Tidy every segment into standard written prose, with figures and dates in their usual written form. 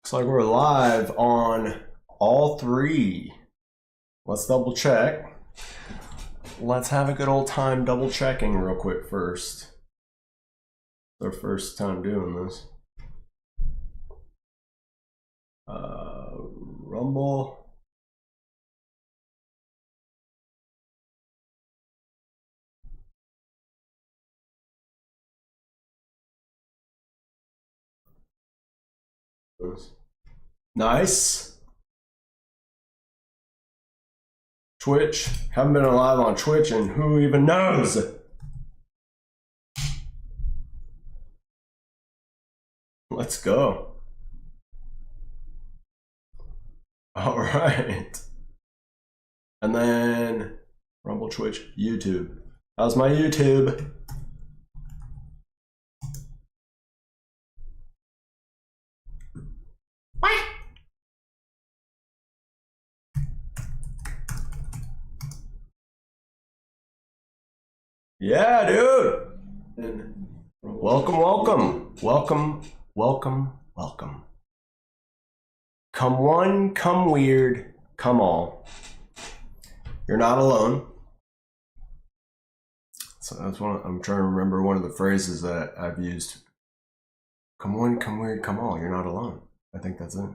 Looks like we're live on all three. Let's double check. Let's have a good old time double checking real quick first. It's our first time doing this. Rumble. Nice. Twitch. Haven't been live on Twitch and who even knows? Let's go. All right. And then Rumble, Twitch, YouTube. How's my YouTube? Yeah, dude. And welcome, welcome, welcome, welcome, welcome. Come one, come weird, come all. You're not alone. So that's one. I'm trying to remember one of the phrases that I've used. Come one, come weird, come all. You're not alone. I think that's it.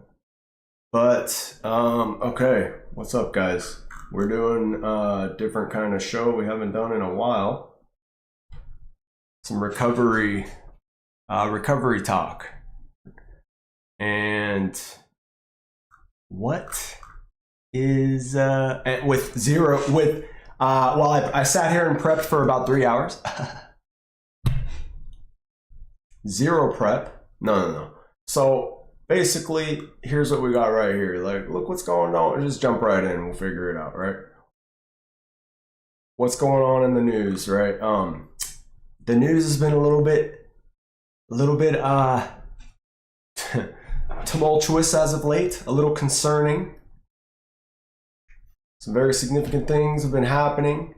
But okay, what's up, guys? We're doing a different kind of show we haven't done in a while. Some recovery talk. And what is with zero with well, I sat here and prepped for about 3 hours. Zero prep. No. So basically, here's what we got right here. Like, look what's going on. Just jump right in. We'll figure it out, right? What's going on in the news, right? The news has been a little bit tumultuous as of late, a little concerning. Some very significant things have been happening,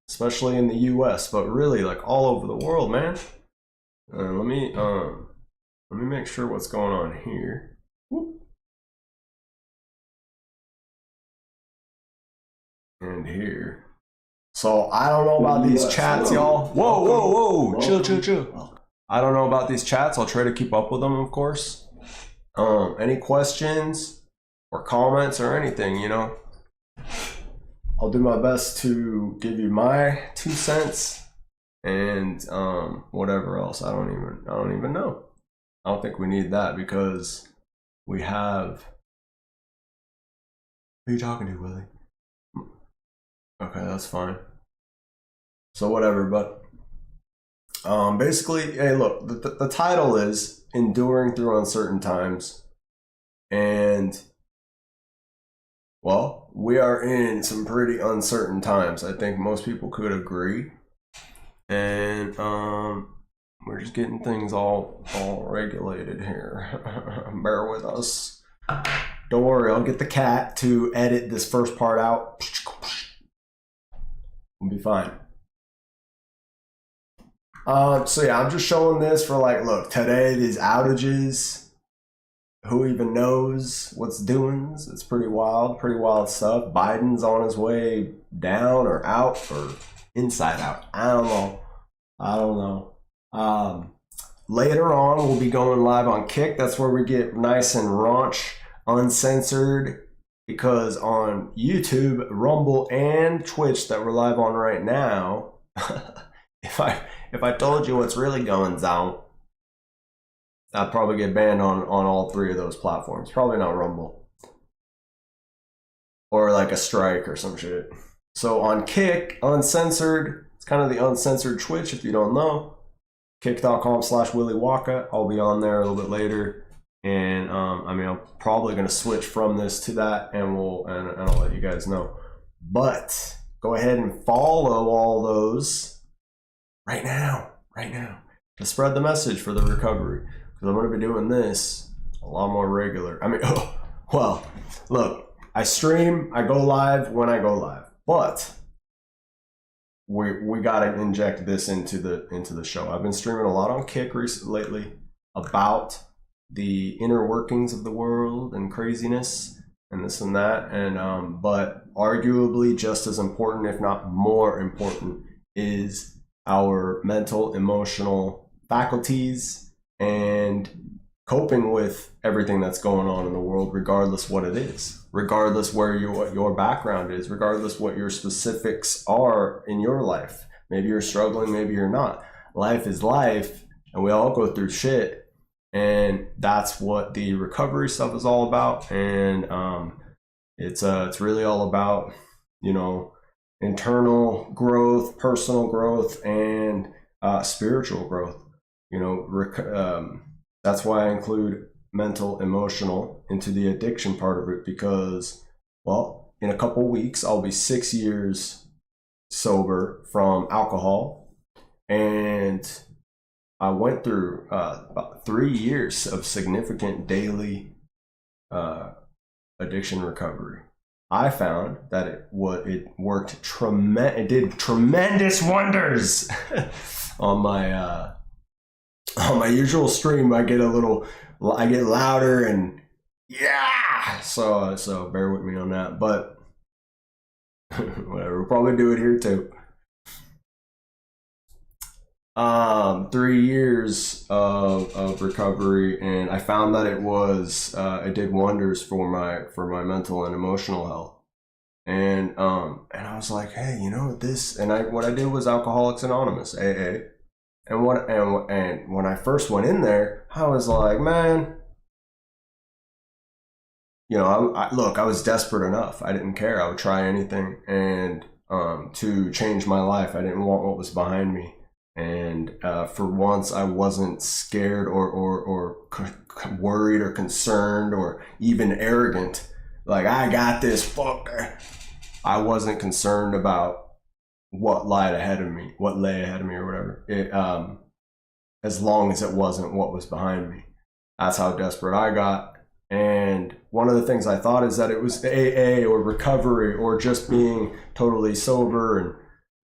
especially in the US, but really like all over the world, man. Let me make sure what's going on here. Whoop. And here. So I don't know about these chats, y'all. Whoa. Chill. I don't know about these chats. I'll try to keep up with them, of course. Any questions or comments or anything, you know, I'll do my best to give you my 2 cents and whatever else. I don't even know. I don't think we need that because we have. Who are you talking to, Willie? Okay, that's fine. So whatever, but basically, hey, look, the title is Enduring Through Uncertain Times. And, well, we are in some pretty uncertain times. I think most people could agree. And we're just getting things all regulated here. Bear with us. Don't worry, I'll get the cat to edit this first part out. We'll be fine. So yeah, I'm just showing this for like, look, today, these outages, who even knows what's doings? It's pretty wild stuff. Biden's on his way down or out or inside out. I don't know. Later on, we'll be going live on Kick. That's where we get nice and raunch, uncensored. Because on YouTube, Rumble, and Twitch that we're live on right now, if I told you what's really going down, I'd probably get banned on all three of those platforms. Probably not Rumble. Or like a strike or some shit. So on Kick, uncensored, it's kind of the uncensored Twitch if you don't know. Kick.com/Willy Waka. I'll be on there a little bit later. And I'm probably gonna switch from this to that, and I'll let you guys know. But go ahead and follow all those right now, to spread the message for the recovery. Because I'm gonna be doing this a lot more regular. Well, look, I stream, I go live when I go live, but we gotta inject this into the show. I've been streaming a lot on Kick lately about the inner workings of the world and craziness and this and that. And but arguably just as important, if not more important, is our mental, emotional faculties and coping with everything that's going on in the world, regardless what it is, regardless what your background is, regardless what your specifics are in your life. Maybe you're struggling, maybe you're not. Life is life, and we all go through shit. And that's what the recovery stuff is all about. And it's really all about, internal growth, personal growth, and spiritual growth. That's why I include mental, emotional into the addiction part of it, because, well, in a couple weeks, I'll be 6 years sober from alcohol. And I went through about 3 years of significant daily addiction recovery. I found that it worked it did tremendous wonders on my usual stream. I get louder and yeah. So bear with me on that, but whatever, we'll probably do it here too. 3 years of recovery, and I found that it did wonders for my mental and emotional health. And I was like, hey, this, and what I did was Alcoholics Anonymous, AA. And when I first went in there, I was like, man, I was desperate enough. I didn't care. I would try anything, and to change my life. I didn't want what was behind me. And for once, I wasn't scared or worried or concerned or even arrogant. Like, I got this, fucker. I wasn't concerned about what lay ahead of me or whatever. As long as it wasn't what was behind me. That's how desperate I got. And one of the things I thought is that it was AA or recovery or just being totally sober and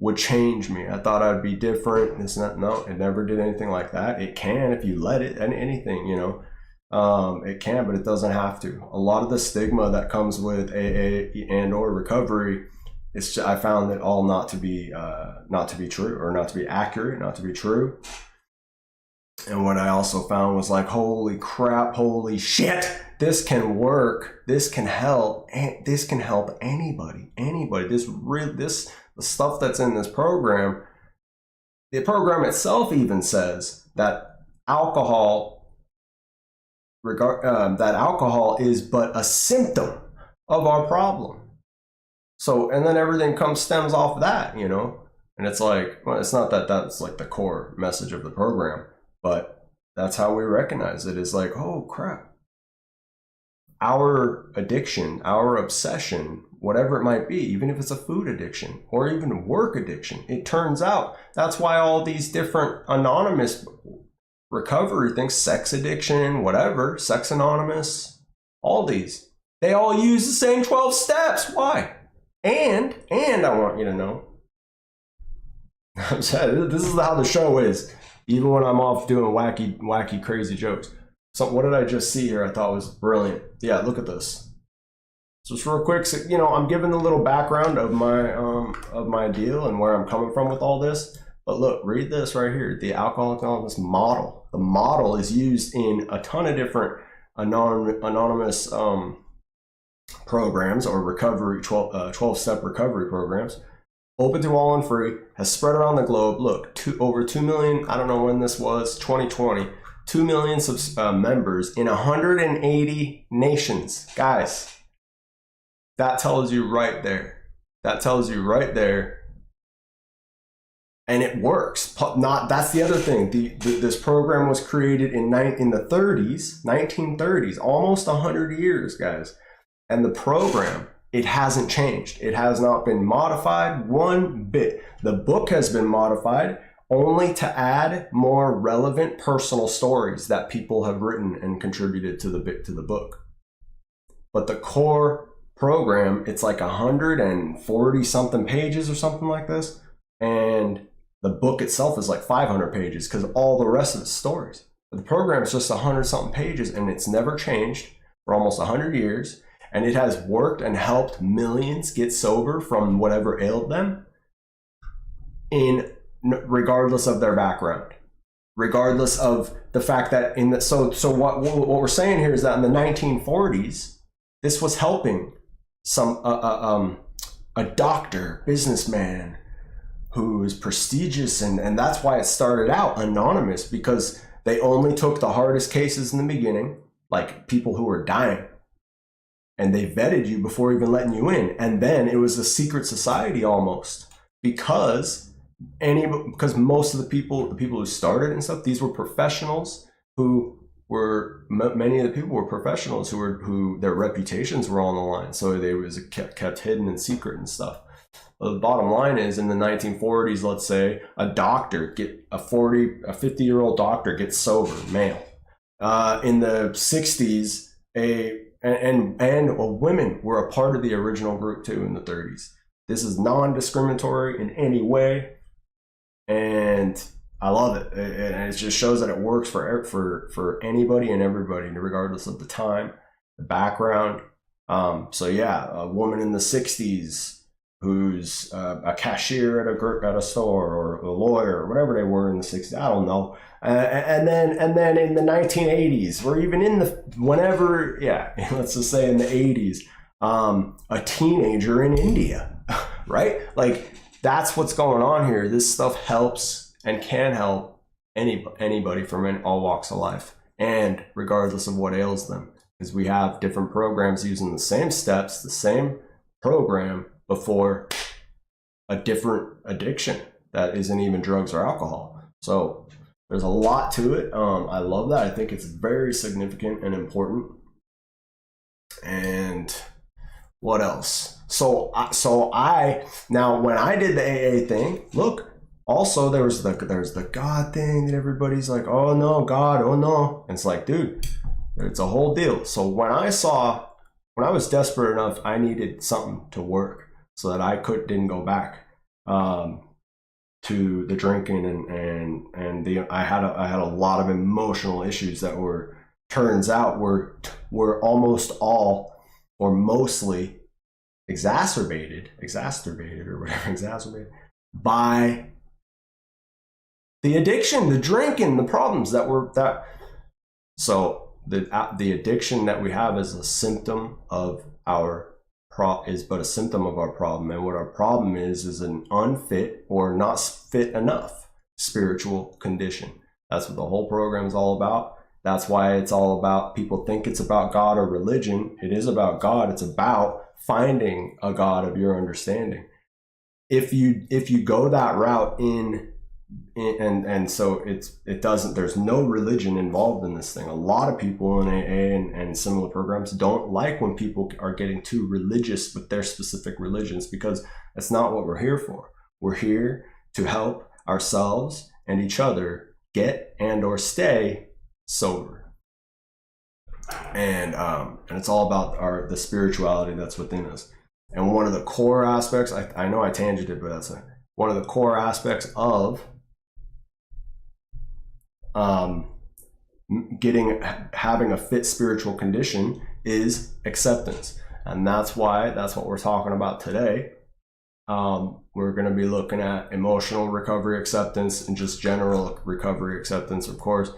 would change me. I thought I'd be different. No, it never did anything like that. It can if you let it, and anything, it can, but it doesn't have to. A lot of the stigma that comes with AA and or recovery, I found it all not to be true, or not to be accurate, not to be true. And what I also found was like, holy crap, holy shit, this can work, this can help, and this can help anybody. The stuff that's in this program, the program itself even says that alcohol is but a symptom of our problem. So, and then everything stems off that, and it's like, well, it's not that that's like the core message of the program, but that's how we recognize it. Is like, oh crap, our addiction, our obsession, whatever it might be, even if it's a food addiction or even work addiction, it turns out that's why all these different anonymous recovery things, sex addiction, whatever, Sex Anonymous, all these, they all use the same 12 steps. Why? And I want you to know, I'm saying, this is how the show is, even when I'm off doing wacky, crazy jokes. So what did I just see here? I thought was brilliant. Yeah, look at this. So just real quick, so, I'm giving a little background of my deal and where I'm coming from with all this. But look, read this right here, the Alcoholics Anonymous model. The model is used in a ton of different anonymous programs or recovery, 12-step recovery programs. Open to all and free, has spread around the globe. Look, over 2 million, I don't know when this was, 2020, 2 million members in 180 nations. Guys, that tells you right there. And it works. That's the other thing. This program was created in the 1930s, almost 100 years, guys. And the program, it hasn't changed. It has not been modified one bit. The book has been modified only to add more relevant personal stories that people have written and contributed to the book. But the core program, it's like 140 something pages or something like this. And the book itself is like 500 pages because all the rest of it's stories. The program is just 100 something pages, and it's never changed for almost 100 years. And it has worked and helped millions get sober from whatever ailed them, regardless of their background, regardless of the fact that what we're saying here is that in the 1940s, this was helping a doctor, businessman who's prestigious, and that's why it started out anonymous, because they only took the hardest cases in the beginning, like people who were dying, and they vetted you before even letting you in. And then it was a secret society almost, because most of the people who started and stuff, these were professionals many of the people were professionals who their reputations were on the line, so they was kept hidden in secret and stuff. Well, the bottom line is, in the 1940s, let's say a 50-year-old doctor gets sober, male. In the 60s, women were a part of the original group too in the 30s. This is non-discriminatory in any way, and I love it. And it just shows that it works for anybody and everybody, regardless of the time, the background. So yeah, a woman in the 60s who's a cashier at a store, or a lawyer, or whatever they were in the 60s, I don't know. And then in the 1980s, or even let's just say in the 80s, a teenager in India, right? Like, that's what's going on here. This stuff helps and can help anybody from all walks of life, and regardless of what ails them, because we have different programs using the same steps, the same program, before a different addiction that isn't even drugs or alcohol. So there's a lot to it. I love that. I think it's very significant and important. And what else? So now when I did the AA thing, look, also there's the God thing that everybody's like, oh no, God, oh no. And it's like, dude, it's a whole deal. So when I was desperate enough, I needed something to work so that I didn't go back to the drinking, and I had a lot of emotional issues that turns out were almost all or mostly exacerbated by the addiction, the drinking, the problems so the addiction that we have is a symptom of is but a symptom of our problem. And what our problem is an unfit or not fit enough spiritual condition. That's what the whole program is all about. That's why it's all about, people think it's about God or religion. It is about God. It's about finding a God of your understanding. If you go that route so there's no religion involved in this thing. A lot of people in AA and similar programs don't like when people are getting too religious with their specific religions, because that's not what we're here for. We're here to help ourselves and each other get and or stay sober. And it's all about the spirituality that's within us. And one of the core aspects, I know I tangented, but that's one of the core aspects of having a fit spiritual condition is acceptance. And that's what we're talking about today. We're going to be looking at emotional recovery acceptance and just general recovery acceptance, of course.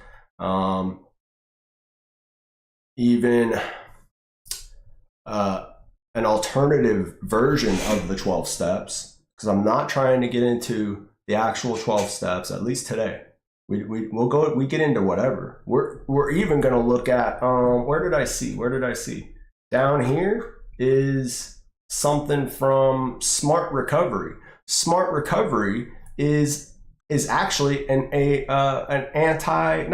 Even an alternative version of the 12 steps, because I'm not trying to get into the actual 12 steps, at least today. We get into whatever. We're even going to look at where did I see down here is something from Smart Recovery. Smart Recovery is actually an anti,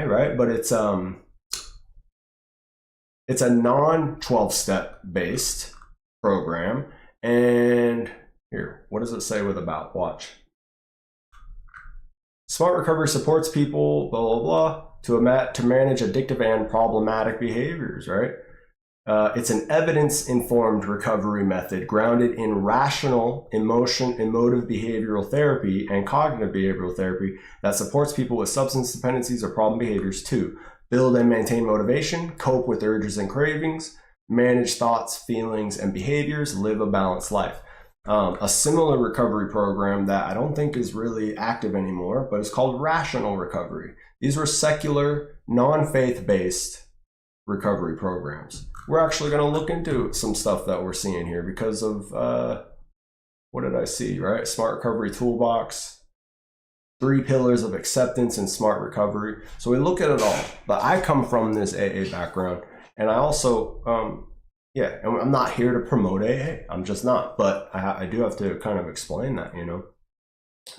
right, but it's a non 12 step based program. And here, what does it say with about? Watch. Smart Recovery supports people, blah, blah, blah, to manage addictive and problematic behaviors, right? It's an evidence-informed recovery method grounded in rational emotive behavioral therapy and cognitive behavioral therapy that supports people with substance dependencies or problem behaviors to build and maintain motivation, cope with urges and cravings, manage thoughts, feelings, and behaviors, live a balanced life. A similar recovery program that I don't think is really active anymore, but it's called rational recovery. These were secular, non-faith-based recovery programs. We're actually going to look into some stuff that we're seeing here because of, what did I see, right? Smart Recovery Toolbox, 3 pillars of acceptance and smart recovery. So we look at it all, but I come from this AA background, and I also, yeah, and I'm not here to promote AA, I'm just not, but I do have to kind of explain that, you know,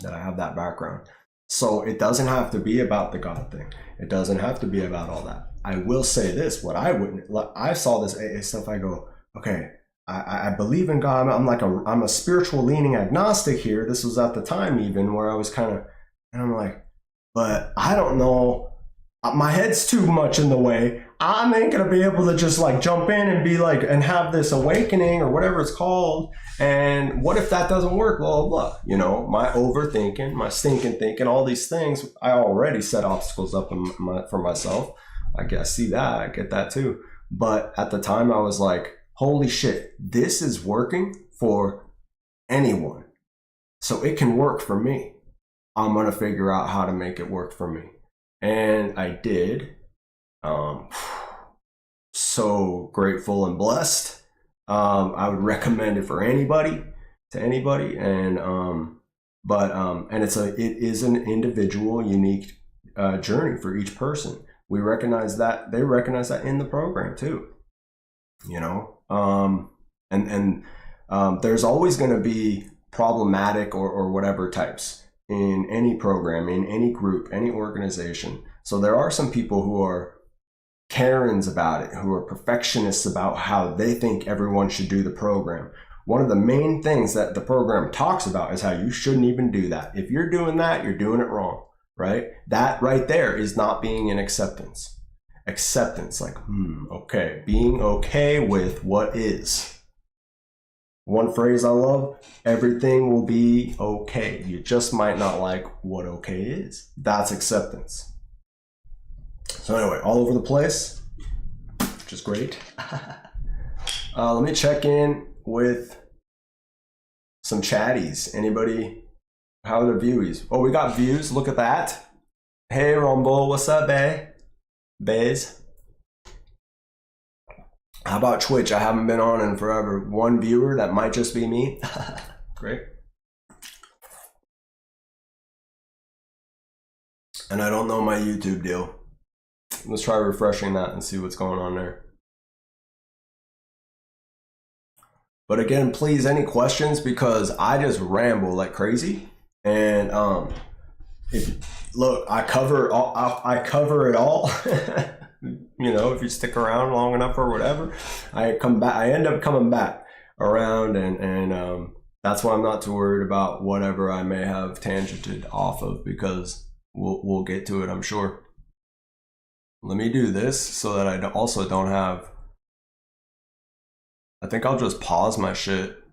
that I have that background. So it doesn't have to be about the God thing. It doesn't have to be about all that. I will say this, I saw this AA stuff, I go, okay, I believe in God. I'm a spiritual leaning agnostic here. This was at the time even where I was kind of, and I'm like, but I don't know, my head's too much in the way. I ain't gonna be able to just like jump in and be like, and have this awakening or whatever it's called. And what if that doesn't work? Blah, blah, blah. You know, my overthinking, my stinking thinking, all these things, I already set obstacles up for myself. I see that, I get that too. But at the time I was like, holy shit, this is working for anyone. So it can work for me. I'm gonna figure out how to make it work for me. And I did. So grateful and blessed. I would recommend it for anybody, to anybody. And and it is an individual, unique journey for each person. We recognize that, they recognize that in the program too, you know. There's always going to be problematic or whatever types in any program, in any group, any organization. So there are some people who are Karens about it, who are perfectionists about how they think everyone should do the program. One of the main things that the program talks about is how you shouldn't even do that. If you're doing that, you're doing it wrong, right? That right there is not being in acceptance. Acceptance, like, okay, being okay with what is. One phrase I love, everything will be okay. You just might not like what okay is. That's acceptance. So anyway, all over the place, which is great. Let me check in with some chatties. Anybody, how are the viewies? Oh, we got views, look at that. Hey Rumble, what's up, Bays? How about Twitch? I haven't been on in forever. 1 viewer, that might just be me. Great. And I don't know my YouTube deal. Let's try refreshing that and see what's going on there. But again, please, any questions, because I just ramble like crazy. And look, I cover it all. You know, if you stick around long enough or whatever, I end up coming back around, and that's why I'm not too worried about whatever I may have tangented off of, because we'll get to it, I'm sure. Let me do this so that I also don't have, I think I'll just pause my shit.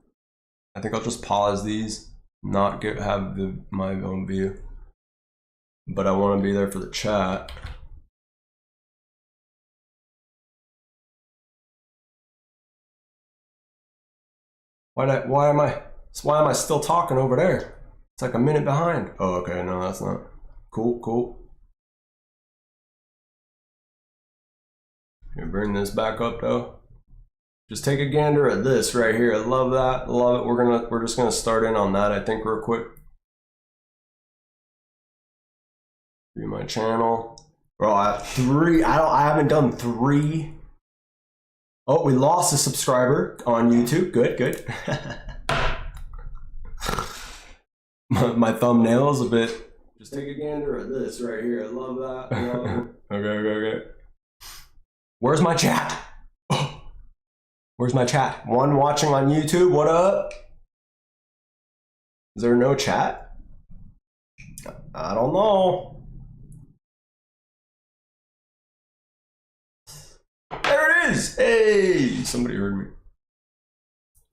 I think I'll just pause these, not have my own view. But I want to be there for the chat. Why am I still talking over there? It's like a minute behind. Oh, okay, no, that's not. Cool. Here, bring this back up though. Just take a gander at this right here. I love that. Love it. We're just gonna start in on that, I think, real quick. View my channel. Bro, I haven't done 3. Oh, we lost a subscriber on YouTube. Good. my thumbnail is a bit. Just take a gander at this right here. I love that. Okay. Where's my chat? Where's my chat? One watching on YouTube, what up? Is there no chat? I don't know. There it boys! Hey, somebody heard me.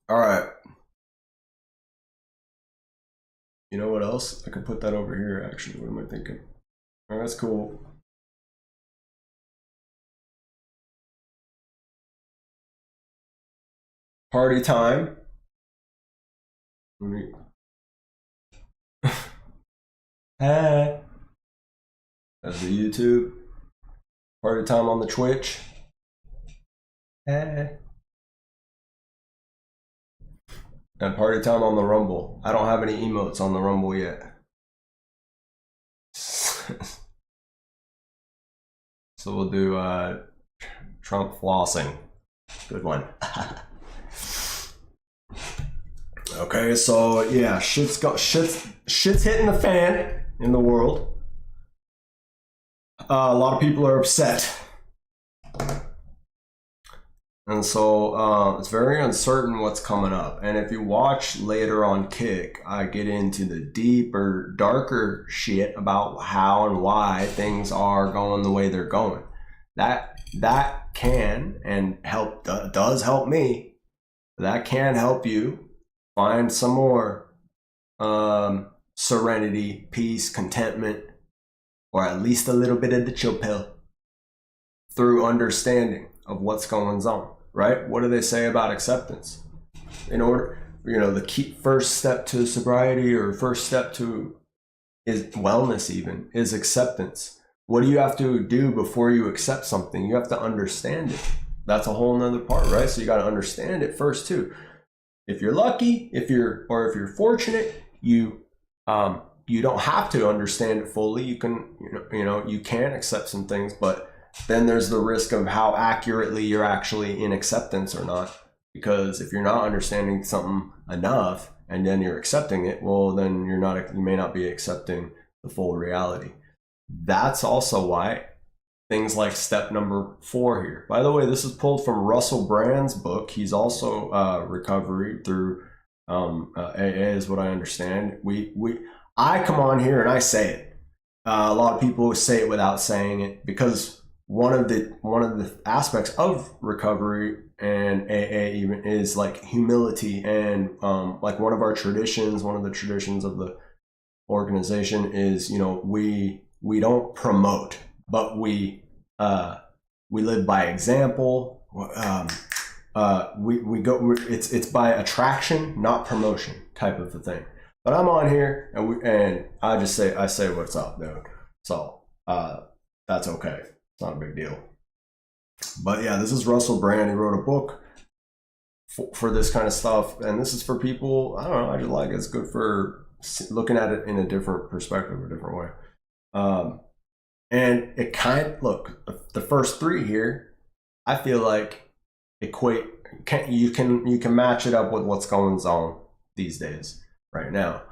All right. You know what else? I could put that over here, actually. What am I thinking? All right, that's cool. Party time. Let me... Hey. That's the YouTube. Party time on the Twitch. Hey. And party time on the Rumble. I don't have any emotes on the Rumble yet. So we'll do Trump flossing. Good one. Okay, so yeah, shit's hitting the fan in the world. A lot of people are upset. And so it's very uncertain what's coming up. And if you watch later on Kick, I get into the deeper, darker shit about how and why things are going the way they're going. That can and does help me. That can help you find some more serenity, peace, contentment, or at least a little bit of the chill pill through understanding of what's going on, right? What do they say about acceptance? In order, the key first step to sobriety or first step to is wellness even is acceptance. What do you have to do before you accept something? You have to understand it. That's a whole nother part, right? So you got to understand it first too. If you're lucky, if you're fortunate, you don't have to understand it fully. You can, you can accept some things, but then there's the risk of how accurately you're actually in acceptance or not. Because if you're not understanding something enough and then you're accepting it, well, then you may not be accepting the full reality. That's also why things like step number 4 here. By the way, this is pulled from Russell Brand's book. He's also recovery through AA is what I understand. I come on here and I say it. A lot of people say it without saying it because one of the aspects of recovery and AA even is like humility, and like one of the traditions of the organization is, we don't promote, but we live by example. It's by attraction, not promotion type of a thing. But I'm on here and I say what's up, dude. So that's okay. It's not a big deal. But yeah, this is Russell Brand. He wrote a book for this kind of stuff, and this is for people. I don't know. I just like it. It's good for looking at it in a different perspective, a different way. And it look, the first 3 here, I feel like you can match it up with what's going on these days right now,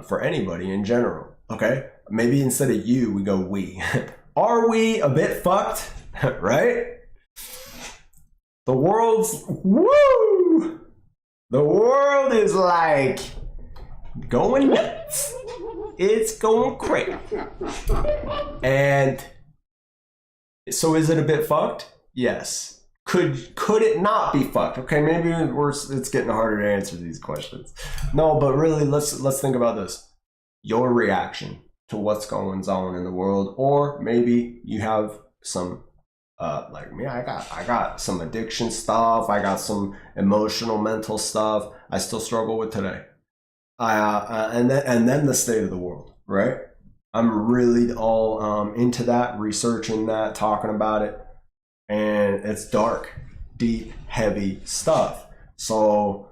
for anybody in general. Okay, maybe instead of you, we go we. Are we a bit fucked? Right? The world is like going nuts. It's going crazy. And so is it a bit fucked? Yes. Could it not be fucked? Okay, maybe it's getting harder to answer these questions. No, but really let's think about this. Your reaction to what's going on in the world, or maybe you have some like me, I got some addiction stuff, I got some emotional mental stuff I still struggle with today. And then the state of the world, right? I'm really all into that, researching that, talking about it, and it's dark, deep, heavy stuff. So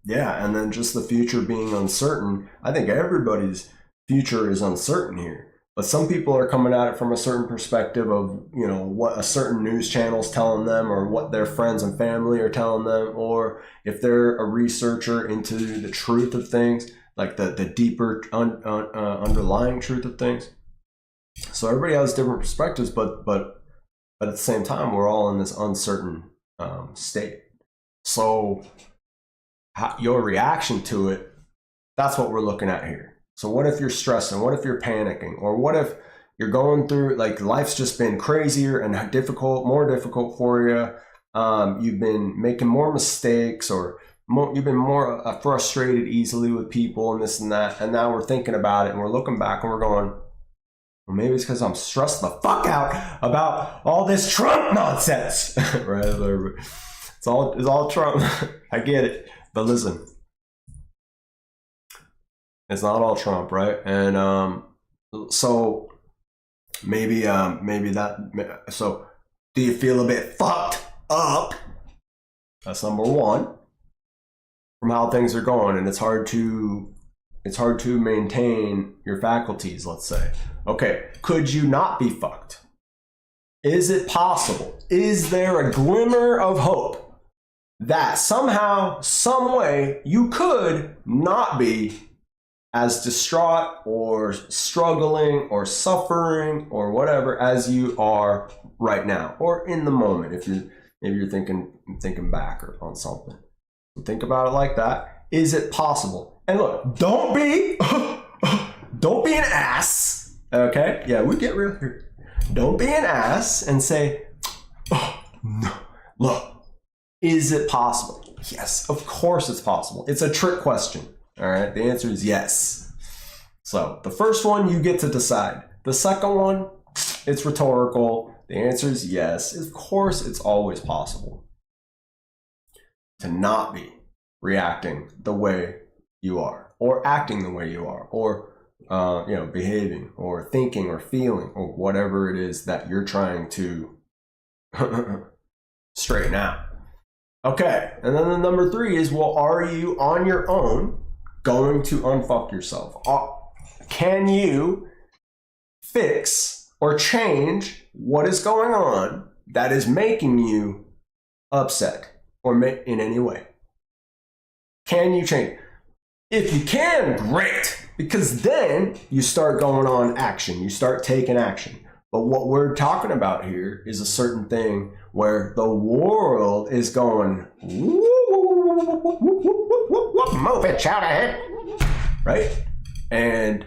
yeah, and then just the future being uncertain. I think everybody's future is uncertain here. But some people are coming at it from a certain perspective of, what a certain news channel's telling them, or what their friends and family are telling them, or if they're a researcher into the truth of things, like the deeper underlying truth of things. So everybody has different perspectives, but at the same time, we're all in this uncertain state. So your reaction to it, that's what we're looking at here. So what if you're stressing? What if you're panicking? Or what if you're going through, like, life's just been crazier and more difficult for you. You've been making more mistakes, or you've been more frustrated easily with people and this and that. And now we're thinking about it and we're looking back and we're going, well, maybe it's because I'm stressed the fuck out about all this Trump nonsense. Right? It's all Trump. I get it. But listen, it's not all Trump, right? And so maybe so do you feel a bit fucked up? That's number one, from how things are going, and it's hard to maintain your faculties, let's say. Okay, could you not be fucked? Is it possible? Is there a glimmer of hope that somehow, some way, you could not be as distraught or struggling or suffering or whatever as you are right now, or in the moment, if you're thinking back or on something? So think about it like that. Is it possible? And look, don't be an ass. Okay? Yeah, we get real here. Don't be an ass and say, oh, no. Look, is it possible? Yes, of course it's possible. It's a trick question. All right, the answer is yes. So the first one you get to decide. The second one, it's rhetorical. The answer is yes. Of course, it's always possible to not be reacting the way you are, or acting the way you are, or behaving, or thinking, or feeling, or whatever it is that you're trying to straighten out. Okay, and then the number three is, well, are you on your own going to unfuck yourself? Can you fix or change what is going on that is making you upset or in any way? Can you change? If you can, great, because then you start going on action. You start taking action. But what we're talking about here is a certain thing where the world is going, move it, shout ahead, right? And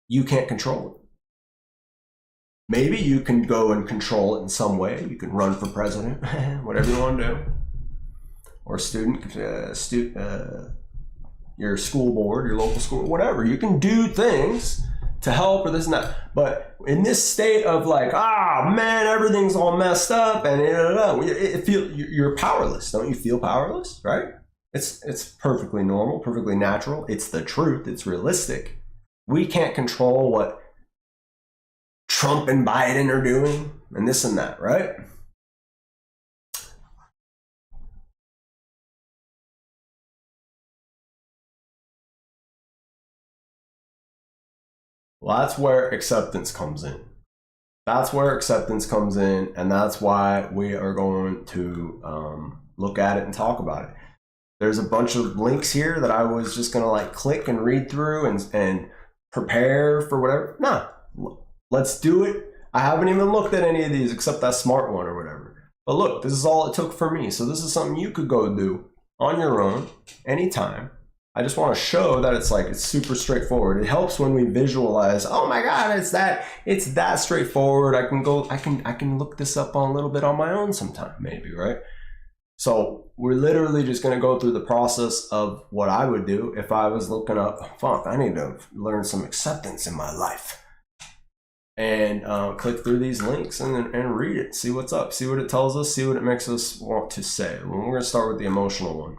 you can't control it. Maybe you can go and control it in some way. You can run for president, whatever you want to do. Or your school board, your local school, whatever. You can do things to help, or this and that. But in this state of like, man, everything's all messed up, and you're powerless. Don't you feel powerless, right? It's perfectly normal, perfectly natural. It's the truth. It's realistic. We can't control what Trump and Biden are doing and this and that, right? Well, that's where acceptance comes in. That's where acceptance comes in, and that's why we are going to look at it and talk about it. There's a bunch of links here that I was just going to like click and read through and prepare for whatever. No, let's do it. I haven't even looked at any of these except that smart one or whatever. But look, this is all it took for me. So this is something you could go do on your own anytime. I just want to show that it's super straightforward. It helps when we visualize, oh my God, it's that straightforward. I can look this up a little bit on my own sometime, maybe, right? So we're literally just going to go through the process of what I would do if I was looking up, fuck, I need to learn some acceptance in my life. And click through these links and read it, see what's up, see what it tells us, see what it makes us want to say. Well, we're going to start with the emotional one.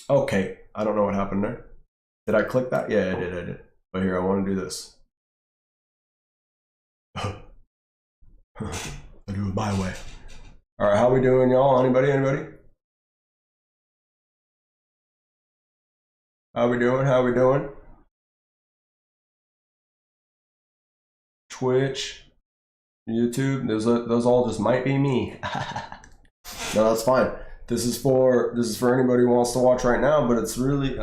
Okay, I don't know what happened there. Did I click that? Yeah, I did. But here, I want to do this. I do it my way. All right, how we doing, y'all? Anybody? How we doing? Twitch, YouTube, those all just might be me. No, that's fine. This is for anybody who wants to watch right now, but it's really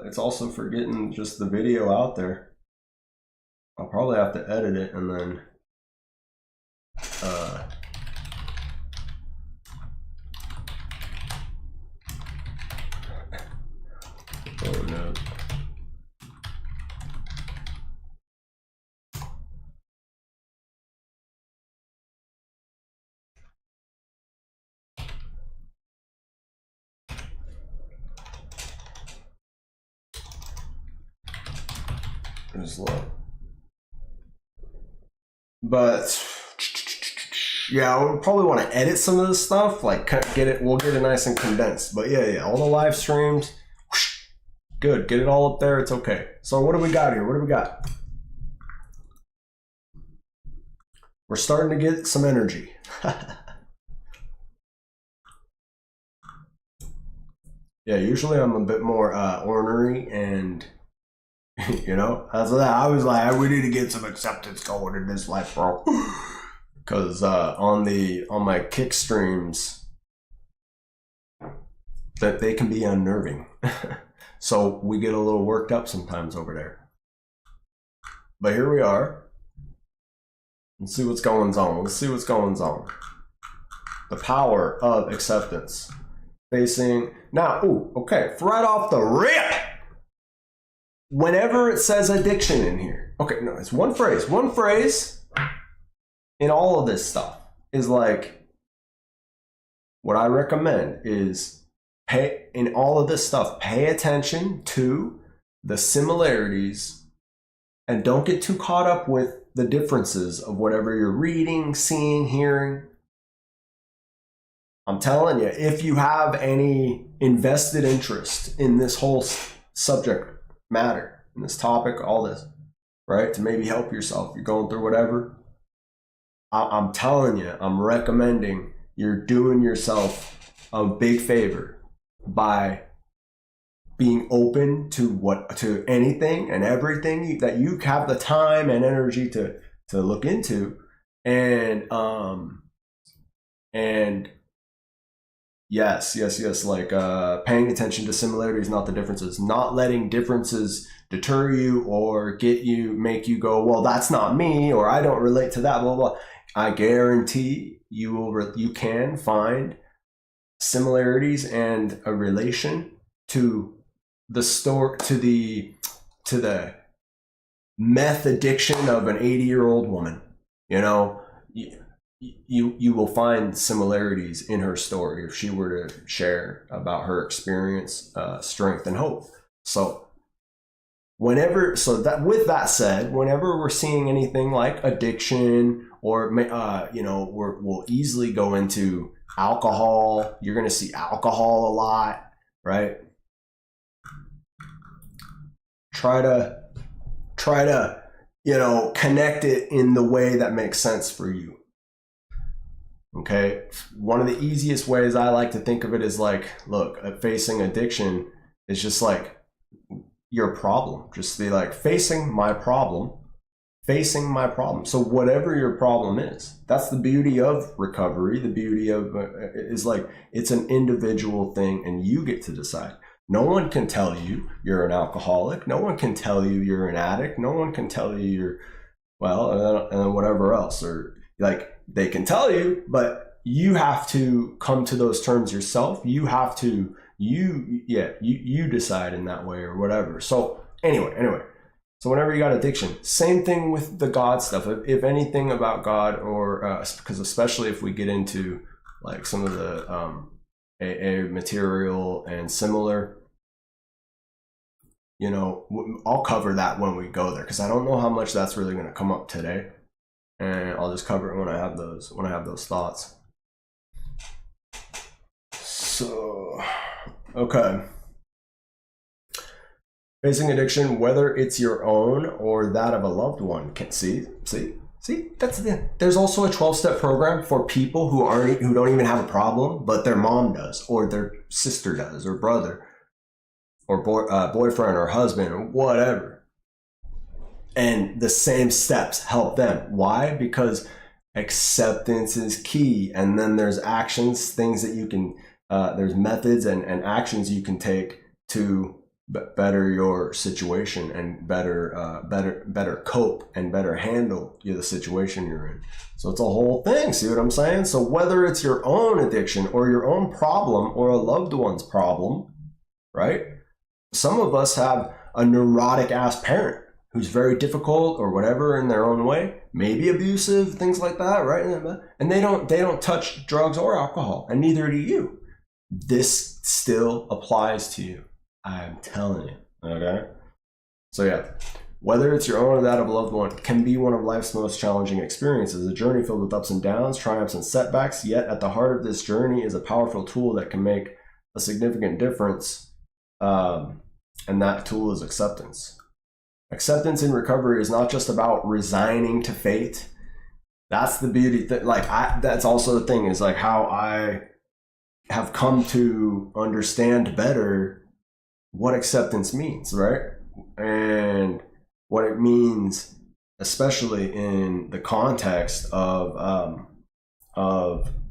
it's also for getting just the video out there. I'll probably have to edit it and then oh no. Just look. But yeah, we'll probably want to edit some of this stuff, like get it. We'll get it nice and condensed. But yeah, all the live streams, good. Get it all up there. It's okay. So what do we got here? What do we got? We're starting to get some energy. Yeah, usually I'm a bit more ornery and, you know, that's that. I was like, we need to get some acceptance going in this life, bro. Because on my kick streams, that they can be unnerving. So we get a little worked up sometimes over there. But here we are. Let's see what's going on. Let's see what's going on. The power of acceptance. Facing now, ooh, okay, right off the rip. Whenever it says addiction in here, okay, no, it's one phrase. One phrase in all of this stuff is like, what I recommend is pay attention to the similarities and don't get too caught up with the differences of whatever you're reading, seeing, hearing. I'm telling you, if you have any invested interest in this whole subject matter, in this topic, all this, right, to maybe help yourself, you're going through whatever, I'm telling you, I'm recommending you're doing yourself a big favor by being open to anything and everything that you have the time and energy to look into, and yes, like paying attention to similarities, not the differences, not letting differences deter you or make you go, well, that's not me, or I don't relate to that, blah, blah. I guarantee you can find similarities and a relation to the meth addiction of an 80-year-old woman. You know, you will find similarities in her story if she were to share about her experience, strength, and hope. So with that said, whenever we're seeing anything like addiction, or we'll easily go into alcohol. You're going to see alcohol a lot, right? Try to connect it in the way that makes sense for you. Okay, one of the easiest ways I like to think of it is like, look, facing addiction is just like your problem. Just be like, facing my problem. So whatever your problem is, that's the beauty of recovery. The beauty of is like, it's an individual thing and you get to decide. No one can tell you you're an alcoholic. No one can tell you you're an addict. No one can tell you you're, well, and then whatever else, or like they can tell you, but you have to come to those terms yourself. You have to, you decide in that way or whatever. So anyway. So whenever you got addiction, same thing with the God stuff. If anything about God, or because especially if we get into like some of the AA material and similar, I'll cover that when we go there, because I don't know how much that's really going to come up today, and I'll just cover it when I have those thoughts. So, okay. Facing addiction, whether it's your own or that of a loved one. See, there's also a 12-step program for people who don't even have a problem, but their mom does, or their sister does, or brother, or boyfriend, or husband, or whatever. And the same steps help them. Why? Because acceptance is key. And then there's actions, things that you can, there's methods and actions you can take to better your situation and better cope and better handle the situation you're in. So it's a whole thing. See what I'm saying? So whether it's your own addiction or your own problem or a loved one's problem, right? Some of us have a neurotic ass parent who's very difficult or whatever in their own way, maybe abusive, things like that, right? And they don't touch drugs or alcohol, and neither do you. This still applies to you. I'm telling you, okay? So yeah, whether it's your own or that of a loved one, can be one of life's most challenging experiences, a journey filled with ups and downs, triumphs and setbacks. Yet at the heart of this journey is a powerful tool that can make a significant difference, and that tool is acceptance. Acceptance in recovery is not just about resigning to fate. That's the beauty. That's also the thing, is like how I have come to understand better what acceptance means, right? And what it means, especially in the context of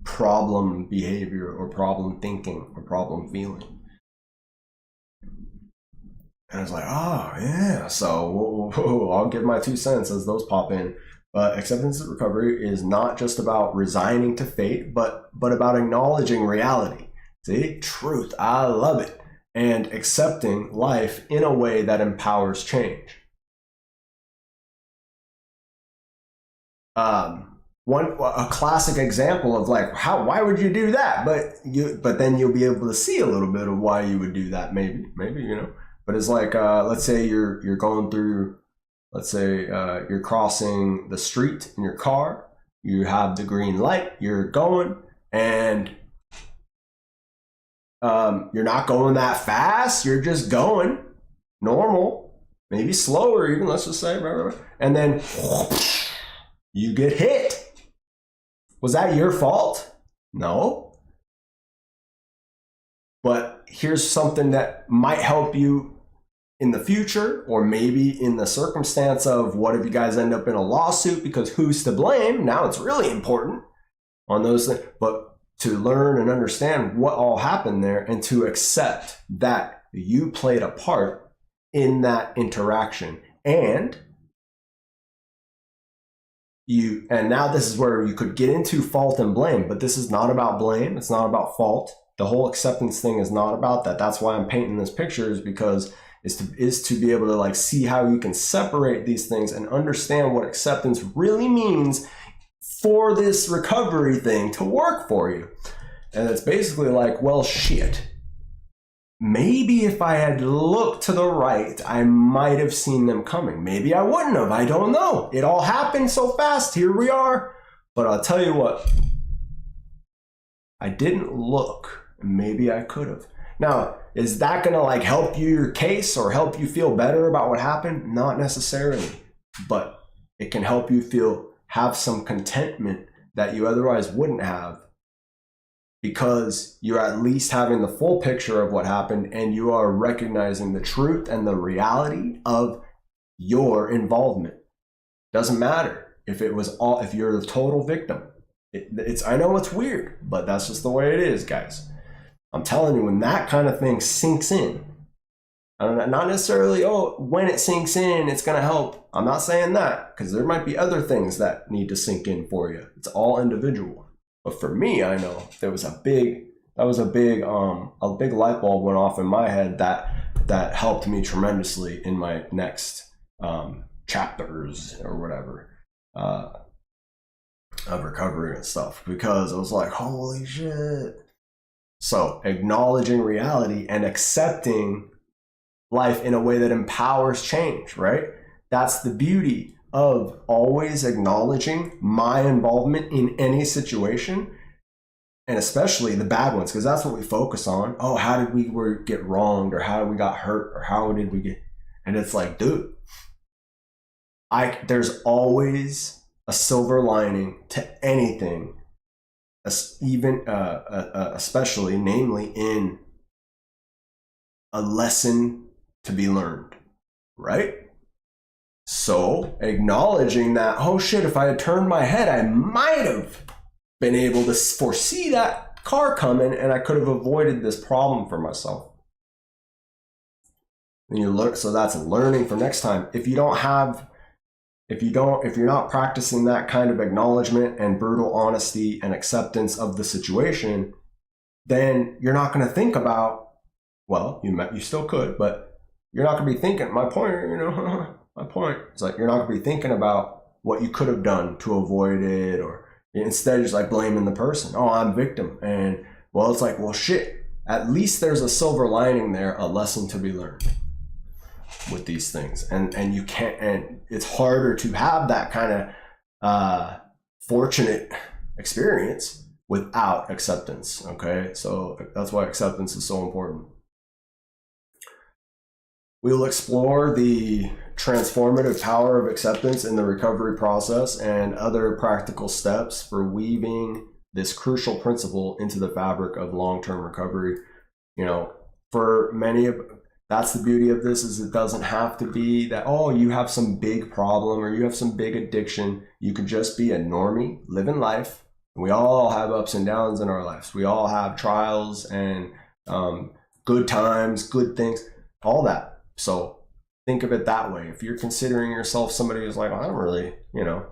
problem behavior or problem thinking or problem feeling. And I was like, oh yeah, so I'll give my 2 cents as those pop in. But acceptance and recovery is not just about resigning to fate, but about acknowledging reality. See, truth, I love it. And accepting life in a way that empowers change. A classic example of like, why would you do that? But then you'll be able to see a little bit of why you would do that, maybe, you know. But it's like, let's say you're going through, let's say you're crossing the street in your car, you have the green light, you're going, and you're not going that fast, you're just going normal, maybe slower even, let's just say, and then you get hit. Was that your fault? No. But here's something that might help you in the future, or maybe in the circumstance of what if you guys end up in a lawsuit because who's to blame? Now it's really important on those things. But to learn and understand what all happened there, and to accept that you played a part in that interaction. And now this is where you could get into fault and blame, but this is not about blame. It's not about fault. The whole acceptance thing is not about that. That's why I'm painting this picture, is because is to be able to like see how you can separate these things and understand what acceptance really means for this recovery thing to work for you. And it's basically like, well, shit. Maybe if I had looked to the right, I might have seen them coming. Maybe I wouldn't have. I don't know. It all happened so fast. Here we are. But I'll tell you what. I didn't look. Maybe I could have. Now, is that going to like help your case or help you feel better about what happened? Not necessarily. But it can help you have some contentment that you otherwise wouldn't have, because you're at least having the full picture of what happened, and you are recognizing the truth and the reality of your involvement. Doesn't matter if you're the total victim. I know it's weird, but that's just the way it is, guys. I'm telling you, when that kind of thing sinks in, not necessarily, when it sinks in, it's going to help. I'm not saying that, because there might be other things that need to sink in for you. It's all individual. But for me, I know there was a big light bulb went off in my head that helped me tremendously in my next chapters or whatever of recovery and stuff, because I was like, holy shit. So acknowledging reality and accepting life in a way that empowers change, right? That's the beauty of always acknowledging my involvement in any situation, and especially the bad ones, because that's what we focus on. Oh, how did we get wronged, or how did we got hurt, or how did we get, and it's like, dude, there's always a silver lining to anything, especially, namely in a lesson to be learned, right? So acknowledging that, oh shit, if I had turned my head, I might have been able to foresee that car coming, and I could have avoided this problem for myself. And you learn, so that's learning for next time. If you're not practicing that kind of acknowledgement and brutal honesty and acceptance of the situation, then you're not going to think about, well, you still could, but you're not going to be thinking, my point, my point. It's like, you're not going to be thinking about what you could have done to avoid it, or instead just like blaming the person. Oh, I'm victim. And well, it's like, well, shit, at least there's a silver lining there, a lesson to be learned. with these things, and you can't, and it's harder to have that kind of fortunate experience without acceptance. Okay, so that's why acceptance is so important. We'll explore the transformative power of acceptance in the recovery process and other practical steps for weaving this crucial principle into the fabric of long-term recovery. You know, for many of, that's the beauty of this, is it doesn't have to be that, oh, you have some big problem or you have some big addiction. You could just be a normie living life. We all have ups and downs in our lives. We all have trials and good times, good things, all that. So think of it that way. If you're considering yourself somebody who's like, I don't really, you know,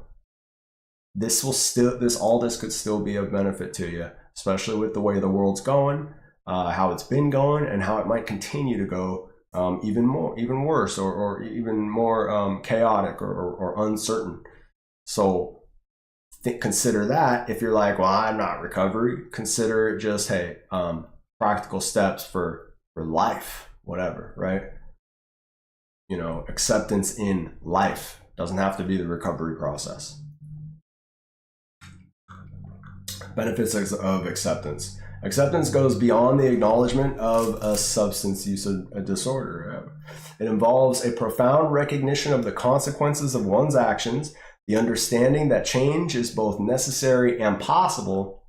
this could still be of benefit to you, especially with the way the world's going, how it's been going, and how it might continue to go even worse, or even more chaotic or uncertain. So consider that. If you're like, well, I'm not recovery, consider it just, hey, practical steps for life, whatever, right? You know, acceptance in life doesn't have to be the recovery process. Benefits of acceptance. Acceptance goes beyond the acknowledgement of a substance use disorder. It involves a profound recognition of the consequences of one's actions, the understanding that change is both necessary and possible,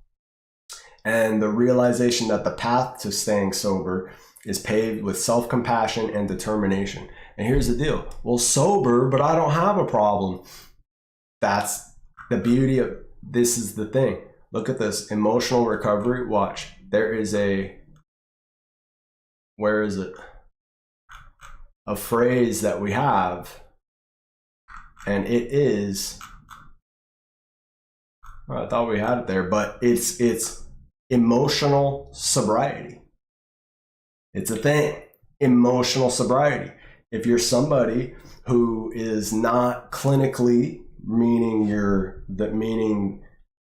and the realization that the path to staying sober is paved with self-compassion and determination. And here's the deal. Well, sober, but I don't have a problem. That's the beauty of this. Is the thing. Look at this. Emotional recovery. Watch. There is where is it? A phrase that we have, and it is, I thought we had it there, but it's emotional sobriety. It's a thing. Emotional sobriety. If you're somebody who is not clinically, meaning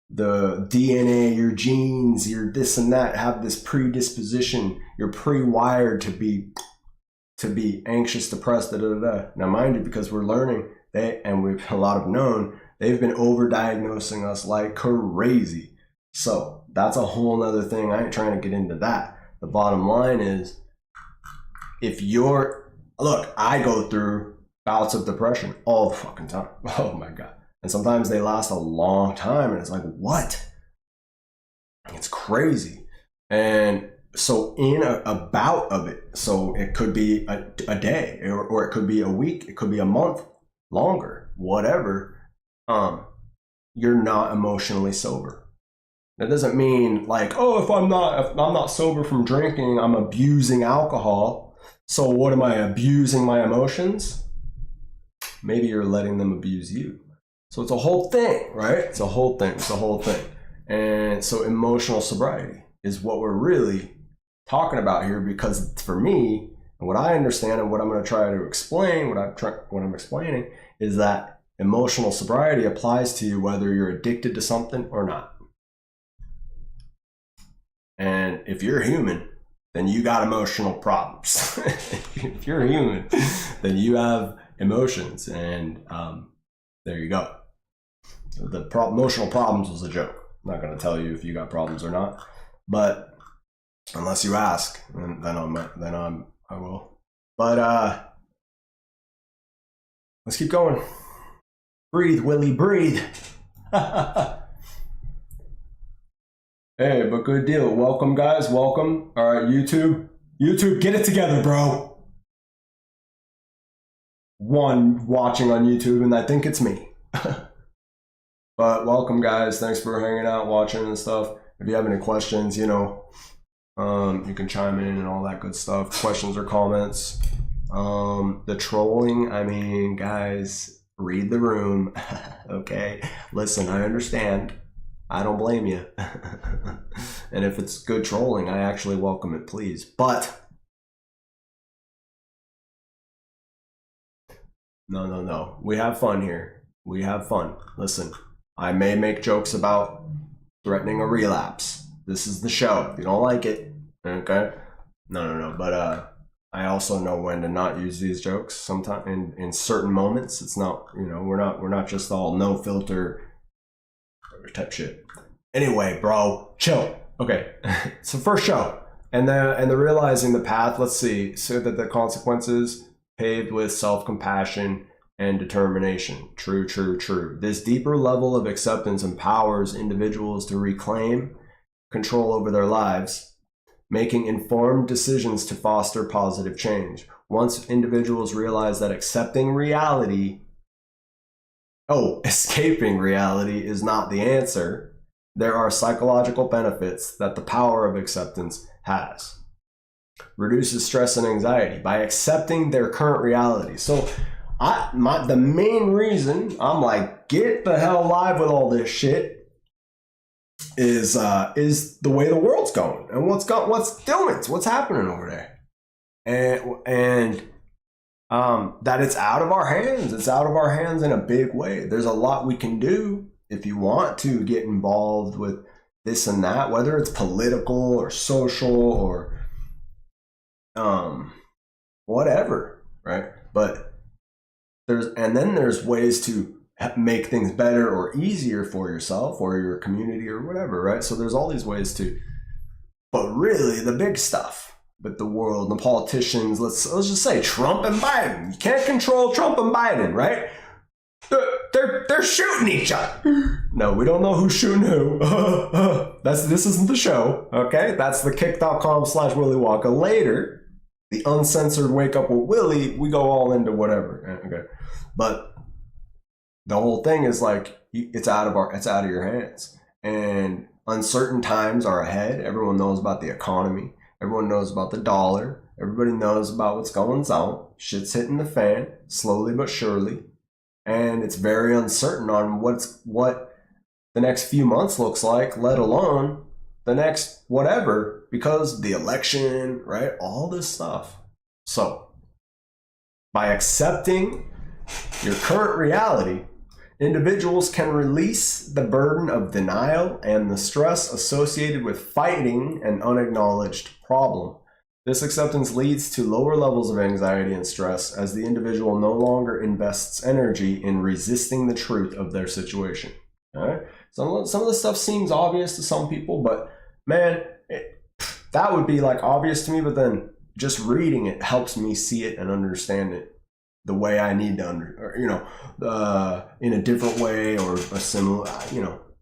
the DNA, your genes, your this and that, have this predisposition, you're pre-wired to be anxious, depressed, da da da. Now, mind you, because we're learning, we've a lot of known, they've been overdiagnosing us like crazy. So that's a whole nother thing. I ain't trying to get into that. The bottom line is, look, I go through bouts of depression all the fucking time. Oh my God. And sometimes they last a long time, and it's like, what? It's crazy. And so in a bout of it, so it could be a day, or it could be a week, it could be a month, longer, whatever, you're not emotionally sober. That doesn't mean like, oh, if I'm not sober from drinking, I'm abusing alcohol. So what am I, abusing my emotions? Maybe you're letting them abuse you. So it's a whole thing, right? It's a whole thing. And so emotional sobriety is what we're really talking about here, because for me, and what I understand and what I'm going to try to explain, what I'm explaining is that emotional sobriety applies to you whether you're addicted to something or not. And if you're human, then you got emotional problems. If you're human, then you have emotions, and there you go. The emotional problems was a joke. I'm not going to tell you if you got problems or not, but unless you ask, then I will. But let's keep going. Breathe, Willy, breathe. Hey, but good deal. Welcome, guys. Welcome. All right, YouTube, get it together, bro. One watching on YouTube, and I think it's me. But welcome, guys. Thanks for hanging out, watching and stuff. If you have any questions, you can chime in and all that good stuff. Questions or comments. The trolling, I mean, guys, read the room. Okay? Listen, I understand. I don't blame you. And if it's good trolling, I actually welcome it, please. But no. We have fun here. We have fun. Listen, I may make jokes about threatening a relapse. This is the show. If you don't like it, okay? No. But I also know when to not use these jokes sometimes in certain moments. It's not, we're not just all no filter type shit. Anyway, bro, chill. Okay. So first show. And the realizing the path, let's see, so that the consequences paved with self-compassion and determination. True, true, true. This deeper level of acceptance empowers individuals to reclaim control over their lives, making informed decisions to foster positive change. Once individuals realize that escaping reality is not the answer, there are psychological benefits that the power of acceptance has. Reduces stress and anxiety by accepting their current reality. So the main reason I'm like, get the hell live with all this shit is the way the world's going and what's happening over there, and that it's out of our hands. It's out of our hands in a big way. There's a lot we can do if you want to get involved with this and that, whether it's political or social or whatever, right? But there's ways to make things better or easier for yourself or your community or whatever, right? So there's all these ways to, but really the big stuff with the world, the politicians, let's just say Trump and Biden. You can't control Trump and Biden, right? They're shooting each other. No, we don't know who's shooting who. This isn't the show, okay? That's the kick.com/Willy Wonka. Later, the uncensored Wake Up with Willy, we go all into whatever, okay? But the whole thing is like, it's out of your hands. And uncertain times are ahead. Everyone knows about the economy. Everyone knows about the dollar. Everybody knows about what's going on. Shit's hitting the fan, slowly but surely. And it's very uncertain on what the next few months looks like, let alone the next whatever, because the election, right? All this stuff. So, by accepting your current reality, individuals can release the burden of denial and the stress associated with fighting an unacknowledged problem. This acceptance leads to lower levels of anxiety and stress as the individual no longer invests energy in resisting the truth of their situation. All right? Some of the stuff seems obvious to some people, but man, that would be like obvious to me, but then just reading it helps me see it and understand it the way I need to in a different way or a similar,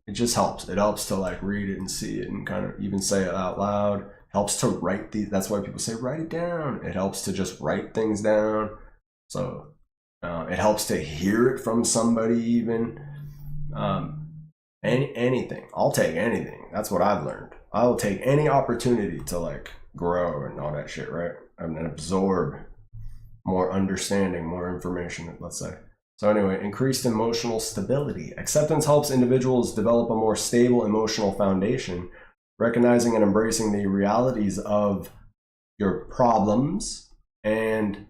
it just helps. It helps to like read it and see it and kind of even say it out loud. Helps to write that's why people say write it down. It helps to just write things down. So it helps to hear it from somebody even. Anything. I'll take anything. That's what I've learned. I'll take any opportunity to like grow and all that shit, right? And absorb more understanding, more information, let's say. So anyway, increased emotional stability. Acceptance helps individuals develop a more stable emotional foundation. Recognizing and embracing the realities of your problems and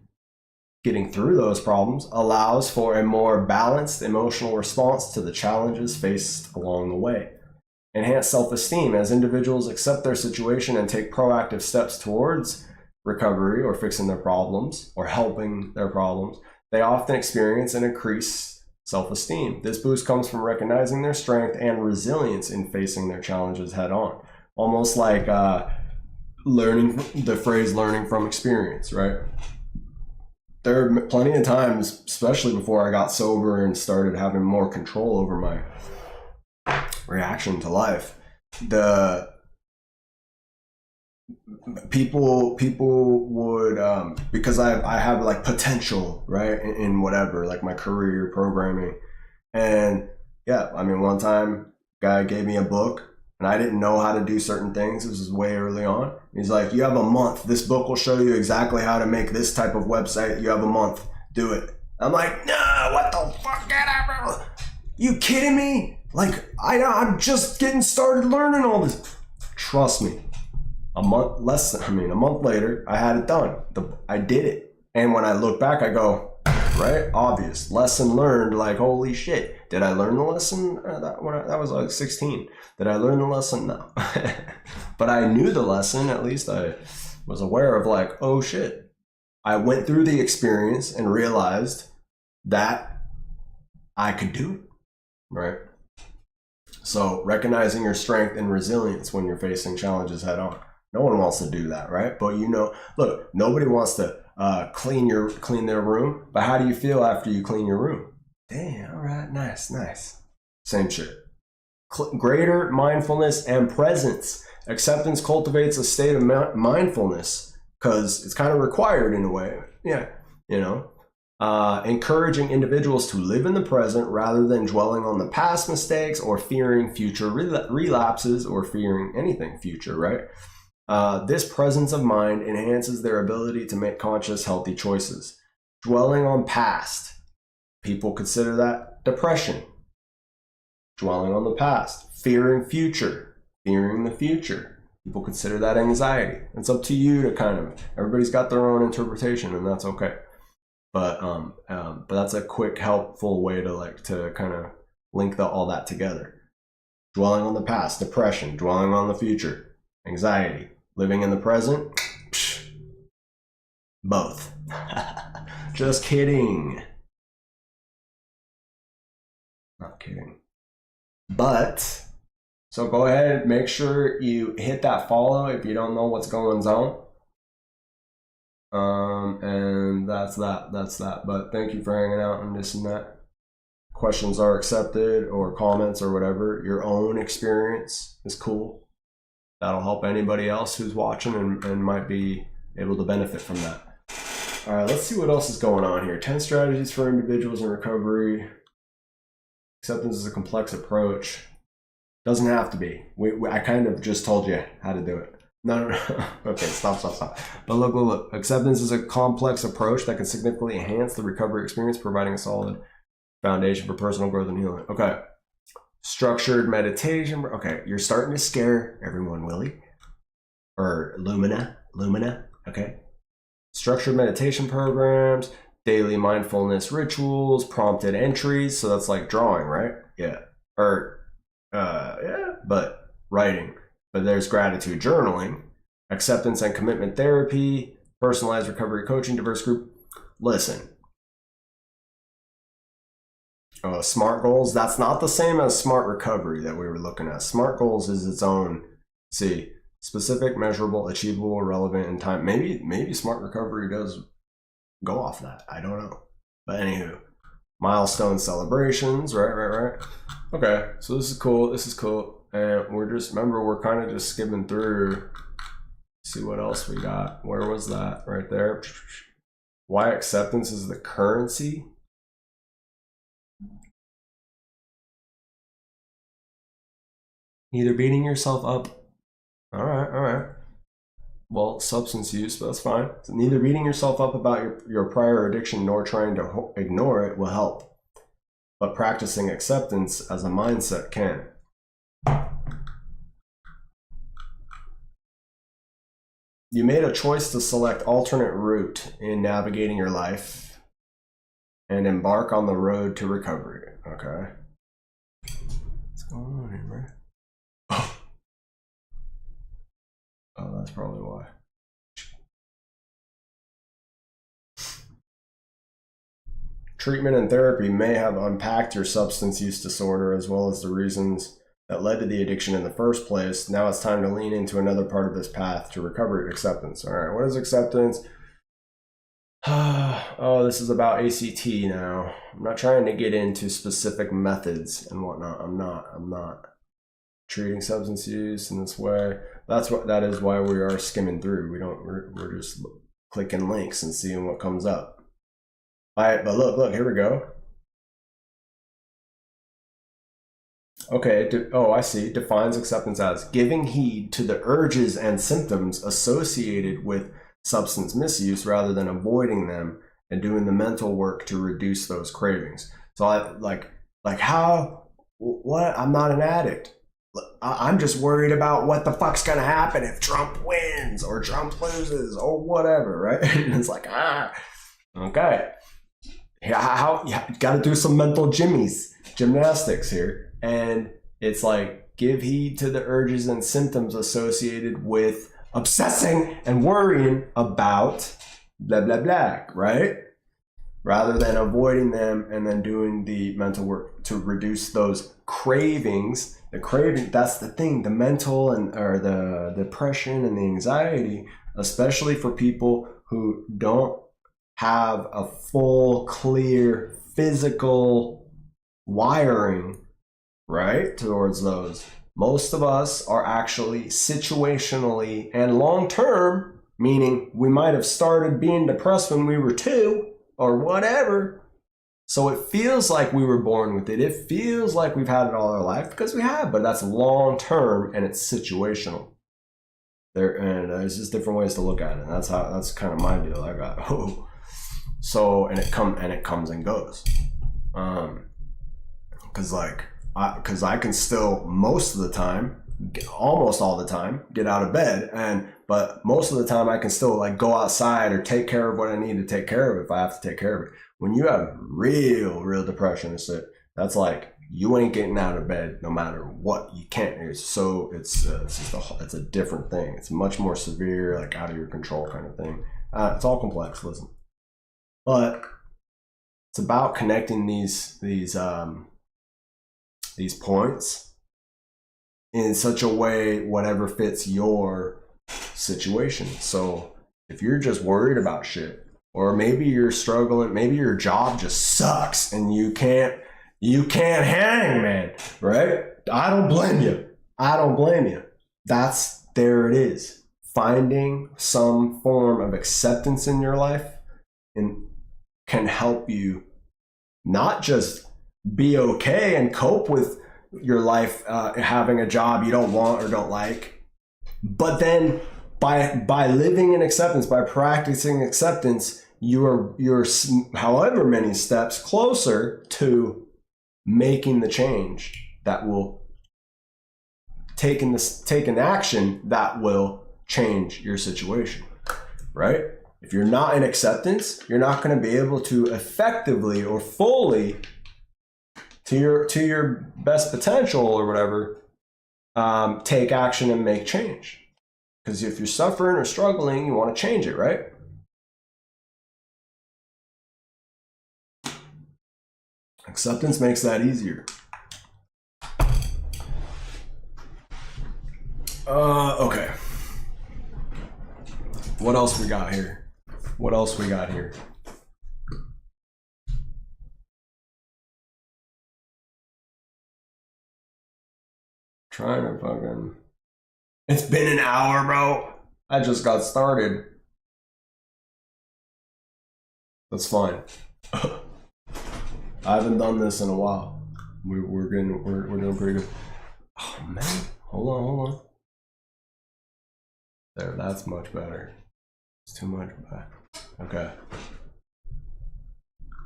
getting through those problems allows for a more balanced emotional response to the challenges faced along the way. Enhanced self-esteem. As individuals accept their situation and take proactive steps towards recovery or fixing their problems or helping their problems, they often experience an increased self-esteem. This boost comes from recognizing their strength and resilience in facing their challenges head on. Almost like learning from experience, right? There are plenty of times, especially before I got sober and started having more control over my reaction to life, the people would because I have like potential, right, in whatever, like my career programming. And yeah, I mean, one time guy gave me a book and I didn't know how to do certain things. This was way early on. He's like, you have a month. This book will show you exactly how to make this type of website. You have a month. Do it. I'm like, no, what the fuck? You kidding me? Like, I'm just getting started learning all this. Trust me. A month later, I had it done. I did it. And when I look back, I go, right? Obvious. Lesson learned, like, holy shit. Did I learn the lesson? That was like 16. Did I learn the lesson? No. But I knew the lesson. At least I was aware of like, oh shit. I went through the experience and realized that I could do it, right? So recognizing your strength and resilience when you're facing challenges head on. No one wants to do that, right? But you know, look, nobody wants to clean their room. But how do you feel after you clean your room? Damn, all right, nice. Same shit. Greater mindfulness and presence. Acceptance cultivates a state of mindfulness because it's kind of required in a way. Yeah, you know. Encouraging individuals to live in the present rather than dwelling on the past mistakes or fearing future relapses or fearing anything future, right? This presence of mind enhances their ability to make conscious, healthy choices. Dwelling on past, people consider that depression. Dwelling on the past, fearing the future. People consider that anxiety. It's up to you to kind of, everybody's got their own interpretation, and that's okay. But that's a quick, helpful way to kind of link all that together. Dwelling on the past, depression. Dwelling on the future, anxiety. Living in the present, both. Just kidding. Not kidding. But, so go ahead, make sure you hit that follow if you don't know what's going on. And that's that. But thank you for hanging out and this and that. Questions are accepted, or comments or whatever. Your own experience is cool. That'll help anybody else who's watching and might be able to benefit from that. All right, let's see what else is going on here. 10 strategies for individuals in recovery. Acceptance is a complex approach. Doesn't have to be. I kind of just told you how to do it. No. Okay, stop. But look. Acceptance is a complex approach that can significantly enhance the recovery experience, providing a solid foundation for personal growth and healing. Okay. Structured meditation. Okay, you're starting to scare everyone, Willy. Or Lumina. Okay. Structured meditation programs, daily mindfulness rituals, prompted entries. So that's like drawing, right? Yeah. But writing. But there's gratitude journaling, acceptance and commitment therapy, personalized recovery coaching, diverse group. Listen. SMART goals, that's not the same as SMART recovery that we were looking at. SMART goals is its own, specific, measurable, achievable, relevant in time. Maybe SMART recovery does go off that. I don't know. But anywho, milestone celebrations, right. Okay, so this is cool. And we're kind of just skimming through. See what else we got. Where was that? Right there. Why acceptance is the currency. Neither beating yourself up. All right. Well, substance use, but that's fine. So neither beating yourself up about your prior addiction nor trying to ignore it will help. But practicing acceptance as a mindset can. You made a choice to select alternate route in navigating your life and embark on the road to recovery. Okay. What's going on here, bro? Oh, that's probably why. Treatment and therapy may have unpacked your substance use disorder as well as the reasons that led to the addiction in the first place. Now it's time to lean into another part of this path to recovery, acceptance. All right, what is acceptance? Oh, this is about ACT now. I'm not trying to get into specific methods and whatnot. I'm not treating substance use in this way. That is why we are skimming through. We're just clicking links and seeing what comes up. All right, but look, here we go. Okay, I see. Defines acceptance as giving heed to the urges and symptoms associated with substance misuse rather than avoiding them and doing the mental work to reduce those cravings. So what? I'm not an addict. I'm just worried about what the fuck's gonna happen if Trump wins or Trump loses or whatever, right? And it's like, okay. How you got to do some mental gymnastics here. And it's like, give heed to the urges and symptoms associated with obsessing and worrying about blah, blah, blah, right? Rather than avoiding them and then doing the mental work to reduce those cravings. The craving, that's the thing, the mental or the depression and the anxiety, especially for people who don't have a full, clear, physical wiring, right, towards those. Most of us are actually situationally and long-term, meaning we might have started being depressed when we were 2 or whatever. So it feels like we were born with it. It feels like we've had it all our life, because we have, but that's long-term and it's situational. There's just different ways to look at it. And that's kind of my deal. I got, so, and it comes and goes. Cause I can still most of the time, almost all the time, get out of bed, but most of the time I can still like go outside or take care of what I need to take care of if I have to take care of it. When you have real depression, that's like you ain't getting out of bed no matter what. You can't. It's a different thing. It's much more severe, like out of your control kind of thing. It's all complex. Listen, but it's about connecting these points in such a way whatever fits your situation. So if you're just worried about shit, or maybe you're struggling, maybe your job just sucks and you can't hang, man, right? I don't blame you. There it is. Finding some form of acceptance in your life and can help you not just be okay and cope with your life having a job you don't want or don't like, but then by living in acceptance, by practicing acceptance, you're however many steps closer to making the change that will take an action that will change your situation, right? If you're not in acceptance, you're not going to be able to effectively or fully to your best potential or whatever, take action and make change. Because if you're suffering or struggling, you want to change it, right? Acceptance makes that easier. Okay. What else we got here? Trying to fucking... It's been an hour, bro. I just got started. That's fine. I haven't done this in a while. We're doing pretty good. Oh man, hold on. There, that's much better. It's too much back. Okay.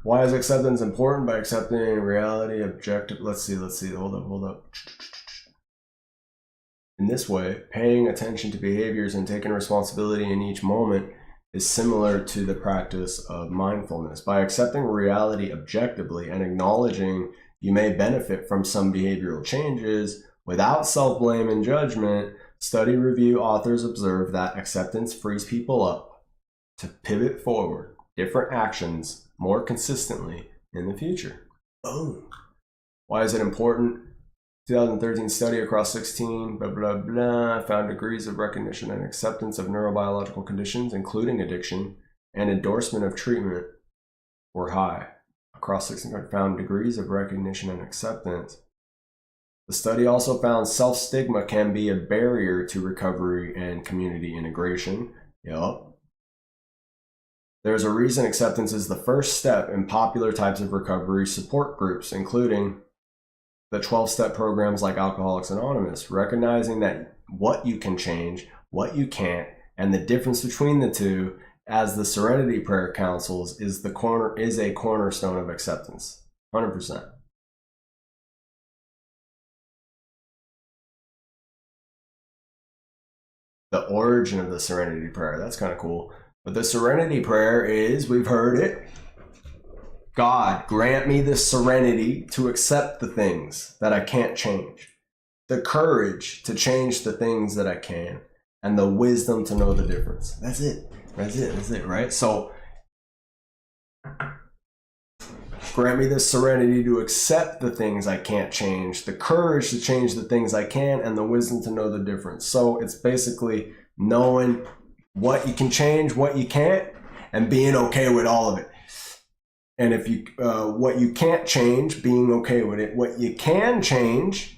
Why is acceptance important? By accepting reality, objective. Let's see. Hold up. In this way, paying attention to behaviors and taking responsibility in each moment is similar to the practice of mindfulness. By accepting reality objectively and acknowledging you may benefit from some behavioral changes without self-blame and judgment, study review authors observe that acceptance frees people up to pivot forward different actions more consistently in the future. Boom. Why is it important? 2013 study across 16, blah, blah, blah, found degrees of recognition and acceptance of neurobiological conditions, including addiction, and endorsement of treatment were high. Across 16, found degrees of recognition and acceptance. The study also found self-stigma can be a barrier to recovery and community integration. Yup. There's a reason acceptance is the first step in popular types of recovery support groups, including the 12-step programs like Alcoholics Anonymous, recognizing that what you can change, what you can't, and the difference between the two, as the Serenity Prayer counsels, is a cornerstone of acceptance. 100%. The origin of the Serenity Prayer, that's kind of cool. But the Serenity Prayer is, we've heard it, God, grant me the serenity to accept the things that I can't change, the courage to change the things that I can, and the wisdom to know the difference. That's it. That's it, right? So grant me the serenity to accept the things I can't change, the courage to change the things I can, and the wisdom to know the difference. So it's basically knowing what you can change, what you can't, and being okay with all of it. And if you, what you can't change, being okay with it. What you can change,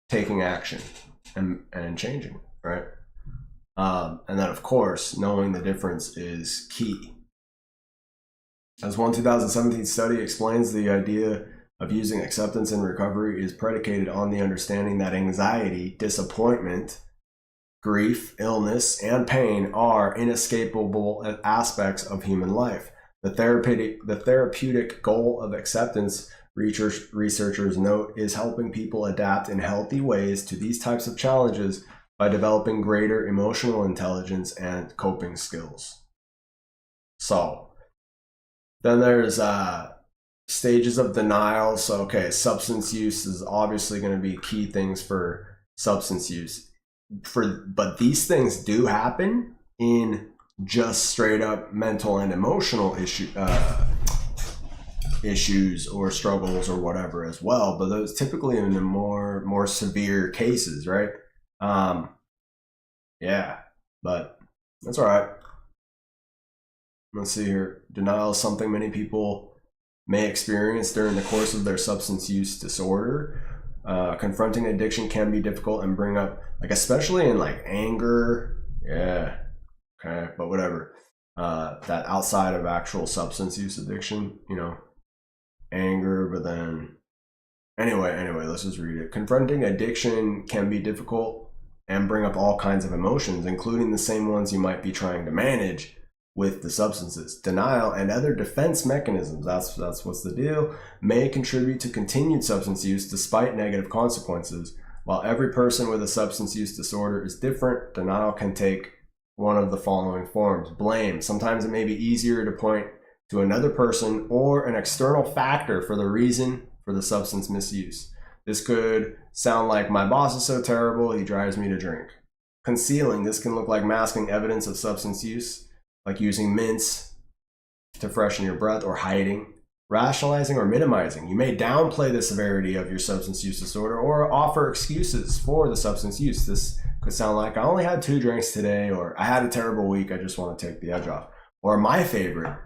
taking action and changing, right? And then, of course, knowing the difference is key. As one 2017 study explains, the idea of using acceptance in recovery is predicated on the understanding that anxiety, disappointment, grief, illness, and pain are inescapable aspects of human life. The therapeutic goal of acceptance, researchers note, is helping people adapt in healthy ways to these types of challenges by developing greater emotional intelligence and coping skills. So then there's stages of denial. So, okay, substance use is obviously going to be key things for substance use. But these things do happen in just straight up mental and emotional issues or struggles or whatever as well. But those typically in the more severe cases, right? Yeah, but that's all right. Let's see here. Denial is something many people may experience during the course of their substance use disorder. Confronting addiction can be difficult and bring up, like, especially in like anger. Yeah. Okay. But whatever. That outside of actual substance use addiction, you know, anger, but then anyway, let's just read it. Confronting addiction can be difficult and bring up all kinds of emotions, including the same ones you might be trying to manage with the substances. Denial and other defense mechanisms, that's what's the deal, may contribute to continued substance use despite negative consequences. While every person with a substance use disorder is different, denial can take one of the following forms. Blame. Sometimes it may be easier to point to another person or an external factor for the reason for the substance misuse. This could sound like, my boss is so terrible, he drives me to drink. Concealing. This can look like masking evidence of substance use, like using mints to freshen your breath, or hiding. Rationalizing or minimizing. You may downplay the severity of your substance use disorder or offer excuses for the substance use. This could sound like, I only had 2 drinks today, or I had a terrible week, I just want to take the edge off. Or my favorite.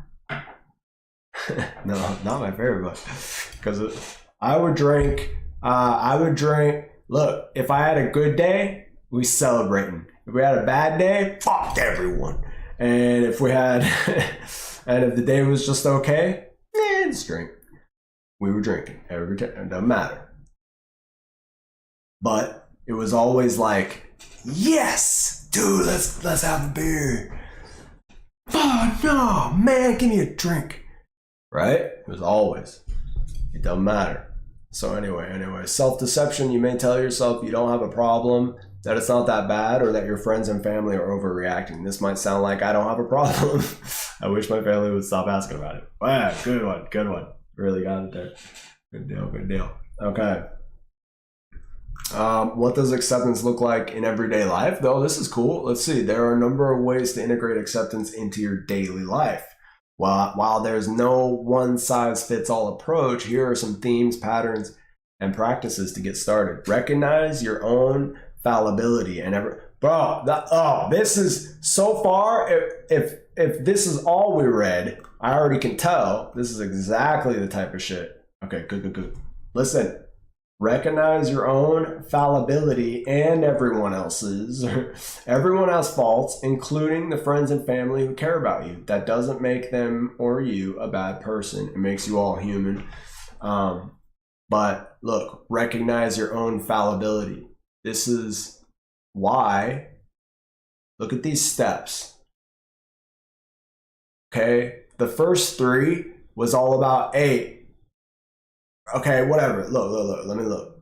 No, not my favorite, but because I would drink, look, if I had a good day, we celebrating. If we had a bad day, fuck everyone. And if we had, and if the day was just okay, let's drink. We were drinking every time. It doesn't matter. But it was always like, yes, dude, let's have a beer. Oh no, man, give me a drink. Right? It was always. It doesn't matter. So anyway, self-deception. You may tell yourself you don't have a problem, that it's not that bad, or that your friends and family are overreacting. This might sound like, I don't have a problem. I wish my family would stop asking about it. Wow, good one. Really got it there. Good deal. Okay. What does acceptance look like in everyday life, though? This is cool. Let's see. There are a number of ways to integrate acceptance into your daily life. While there's no one-size-fits-all approach, here are some themes, patterns, and practices to get started. Recognize your own fallibility and this is so far. If this is all we read, I already can tell this is exactly the type of shit. Okay, good. Listen. Recognize your own fallibility and everyone else's faults, including the friends and family who care about you. That doesn't make them or you a bad person. It makes you all human. But look, recognize your own fallibility. This is why. Look at these steps. Okay, the first 3 was all about, hey, okay, whatever. Look. Let me look.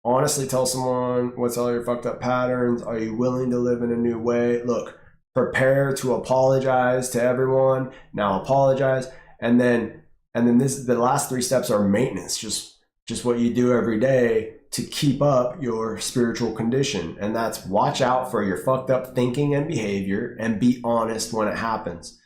Honestly, tell someone what's all your fucked up patterns. Are you willing to live in a new way? Look, prepare to apologize to everyone. Now apologize. And then the last 3 steps are maintenance. Just just what you do every day to keep up your spiritual condition. And that's watch out for your fucked up thinking and behavior and be honest when it happens.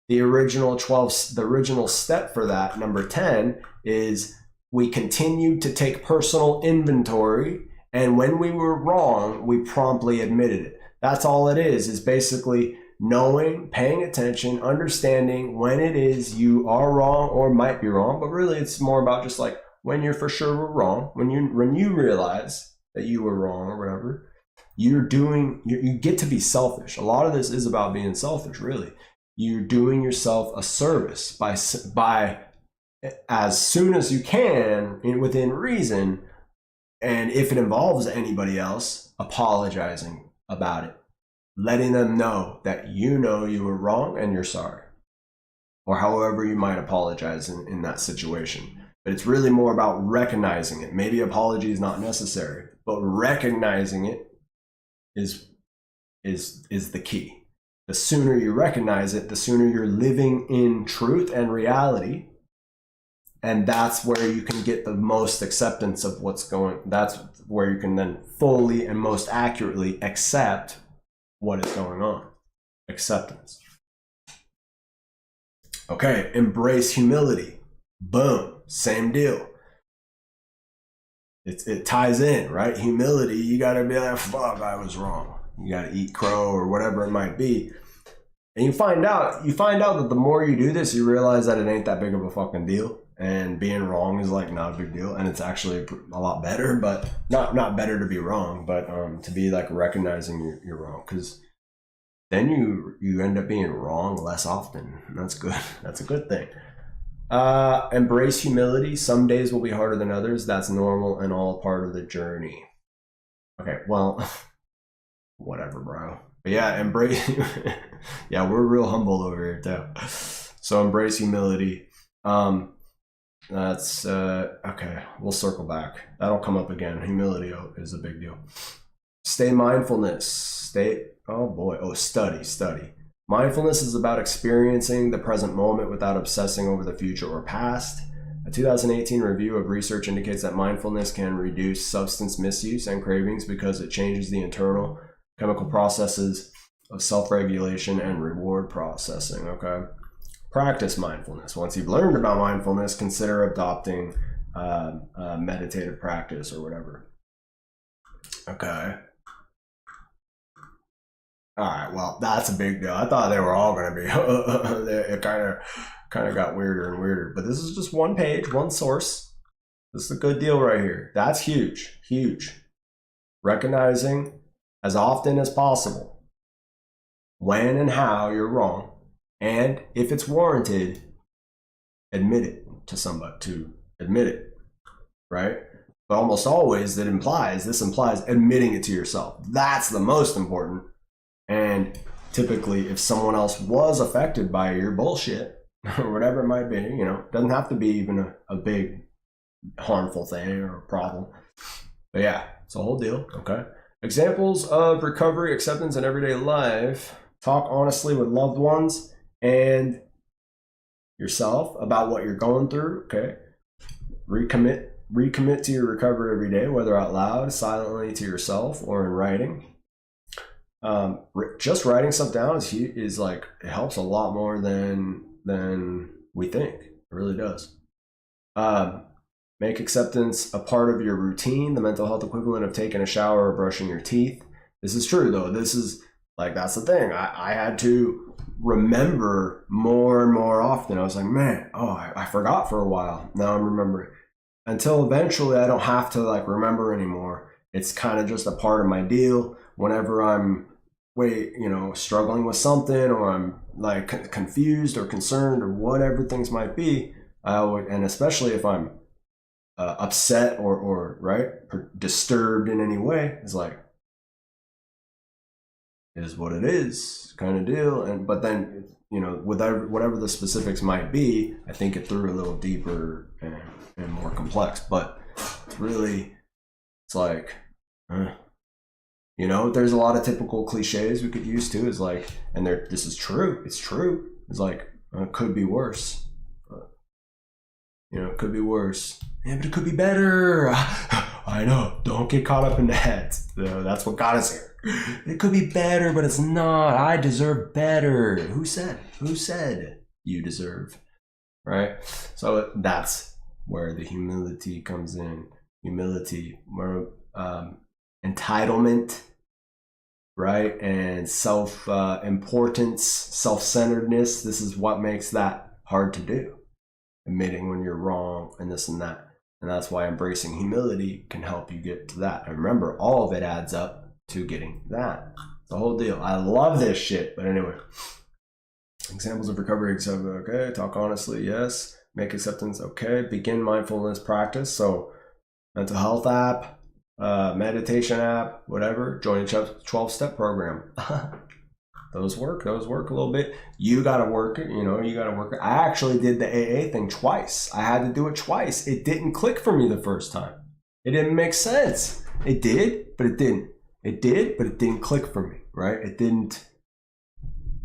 The original step for that, number 10, is we continued to take personal inventory, and when we were wrong, we promptly admitted it. That's all it is basically knowing, paying attention, understanding when it is you are wrong or might be wrong, but really it's more about just like when you're for sure were wrong, when you realize that you were wrong or whatever, you get to be selfish. A lot of this is about being selfish, really. You're doing yourself a service by as soon as you can, within reason, and if it involves anybody else, apologizing about it. Letting them know that you know you were wrong and you're sorry. Or however you might apologize in that situation. But it's really more about recognizing it. Maybe apology is not necessary, but recognizing it is the key. The sooner you recognize it, the sooner you're living in truth and reality. And that's where you can get the most acceptance of what's going. That's where you can then fully and most accurately accept what is going on. Acceptance. Okay, embrace humility. Boom, same deal. It ties in, right? Humility, you gotta be like, fuck, I was wrong. You gotta eat crow or whatever it might be. And you find out that the more you do this, you realize that it ain't that big of a fucking deal. And being wrong is like not a big deal. And it's actually a lot better, but not better to be wrong, but to be like recognizing you're wrong. Because then you end up being wrong less often. And that's good. That's a good thing. Embrace humility. Some days will be harder than others. That's normal and all part of the journey. Okay, well, whatever, bro. But yeah, embrace. Yeah, we're real humble over here too. So embrace humility. That's okay. We'll circle back. That'll come up again. Humility is a big deal. Stay mindfulness. Study. Mindfulness is about experiencing the present moment without obsessing over the future or past. A 2018 review of research indicates that mindfulness can reduce substance misuse and cravings because it changes the internal chemical processes of self-regulation and reward processing. Okay. Practice mindfulness. Once you've learned about mindfulness, consider adopting a meditative practice or whatever. Okay. All right. Well, that's a big deal. I thought they were all going to be. It kind of got weirder and weirder. But this is just one page, one source. This is a good deal right here. That's huge. Huge. Recognizing as often as possible when and how you're wrong. And if it's warranted, admit it to somebody, to admit it, right? But almost always this implies admitting it to yourself. That's the most important. And typically if someone else was affected by your bullshit or whatever it might be, doesn't have to be even a big harmful thing or a problem. But yeah, it's a whole deal, okay? Examples of recovery, acceptance in everyday life. Talk honestly with loved ones and yourself about what you're going through, okay? Recommit to your recovery every day, whether out loud, silently to yourself, or in writing. Just writing stuff down is like, it helps a lot more than we think. It really does. Make acceptance a part of your routine, the mental health equivalent of taking a shower or brushing your teeth. This is true though. This is like, that's the thing. I had to remember more and more often. I was like, man, I forgot for a while. Now I'm remembering. Until eventually I don't have to like remember anymore. It's kind of just a part of my deal. Whenever I'm struggling with something, or I'm like confused or concerned or whatever things might be, and especially if I'm upset or disturbed in any way, it's like, it is what it is kind of deal. But then whatever the specifics might be, I think it through a little deeper and more complex. But it's like there's a lot of typical cliches we could use too. Is like, and this is true. It's true. It's like, it could be worse. it could be worse. Yeah, but it could be better. I know. Don't get caught up in that. That's what got us here. It could be better, but it's not. I deserve better. Who said? Who said you deserve? Right? So that's where the humility comes in. Humility, where entitlement, right? And self-importance, self-centeredness. This is what makes that hard to do. Admitting when you're wrong and this and that. And that's why embracing humility can help you get to that. And remember, all of it adds up to getting that. It's the whole deal. I love this shit. But anyway, examples of recovery. Okay, talk honestly, yes. Make acceptance, okay. Begin mindfulness practice. So mental health app, meditation app, whatever. Join a 12-step program. Those work a little bit. You got to work it, you got to work it. I actually did the AA thing twice. I had to do it twice. It didn't click for me the first time. It didn't make sense. It did, but it didn't. It did, but it didn't click for me, right? It didn't.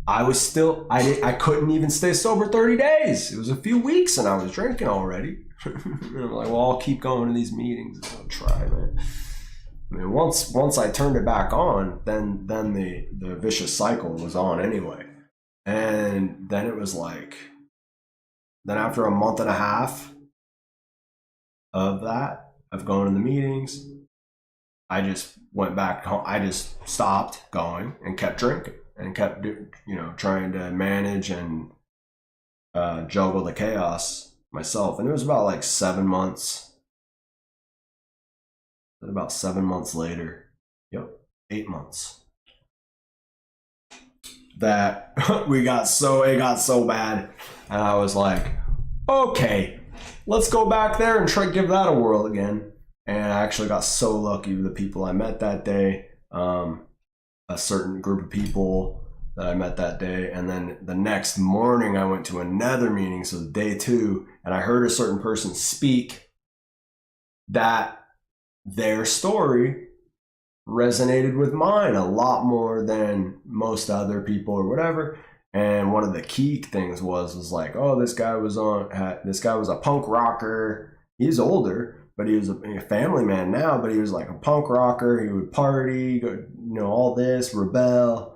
I couldn't even stay sober 30 days. It was a few weeks and I was drinking already. And I'm like, well, I'll keep going to these meetings. I'll try, man. I mean, once I turned it back on, then the vicious cycle was on anyway. And then it was like, then after a month and a half of going to the meetings, I just went back home. I just stopped going and kept drinking and kept, trying to manage and juggle the chaos myself. And it was about like 7 months. Then about 7 months later, 8 months, that it got so bad, and I was like, okay, let's go back there and give that a whirl again. And I actually got so lucky with the people I met that day, a certain group of people that I met that day, and then the next morning I went to another meeting, so day 2, and I heard a certain person speak that their story resonated with mine a lot more than most other people or whatever. And one of the key things was like, oh, this guy was a punk rocker. He's older, but he was a family man now, but he was like a punk rocker. He would party, all this, rebel.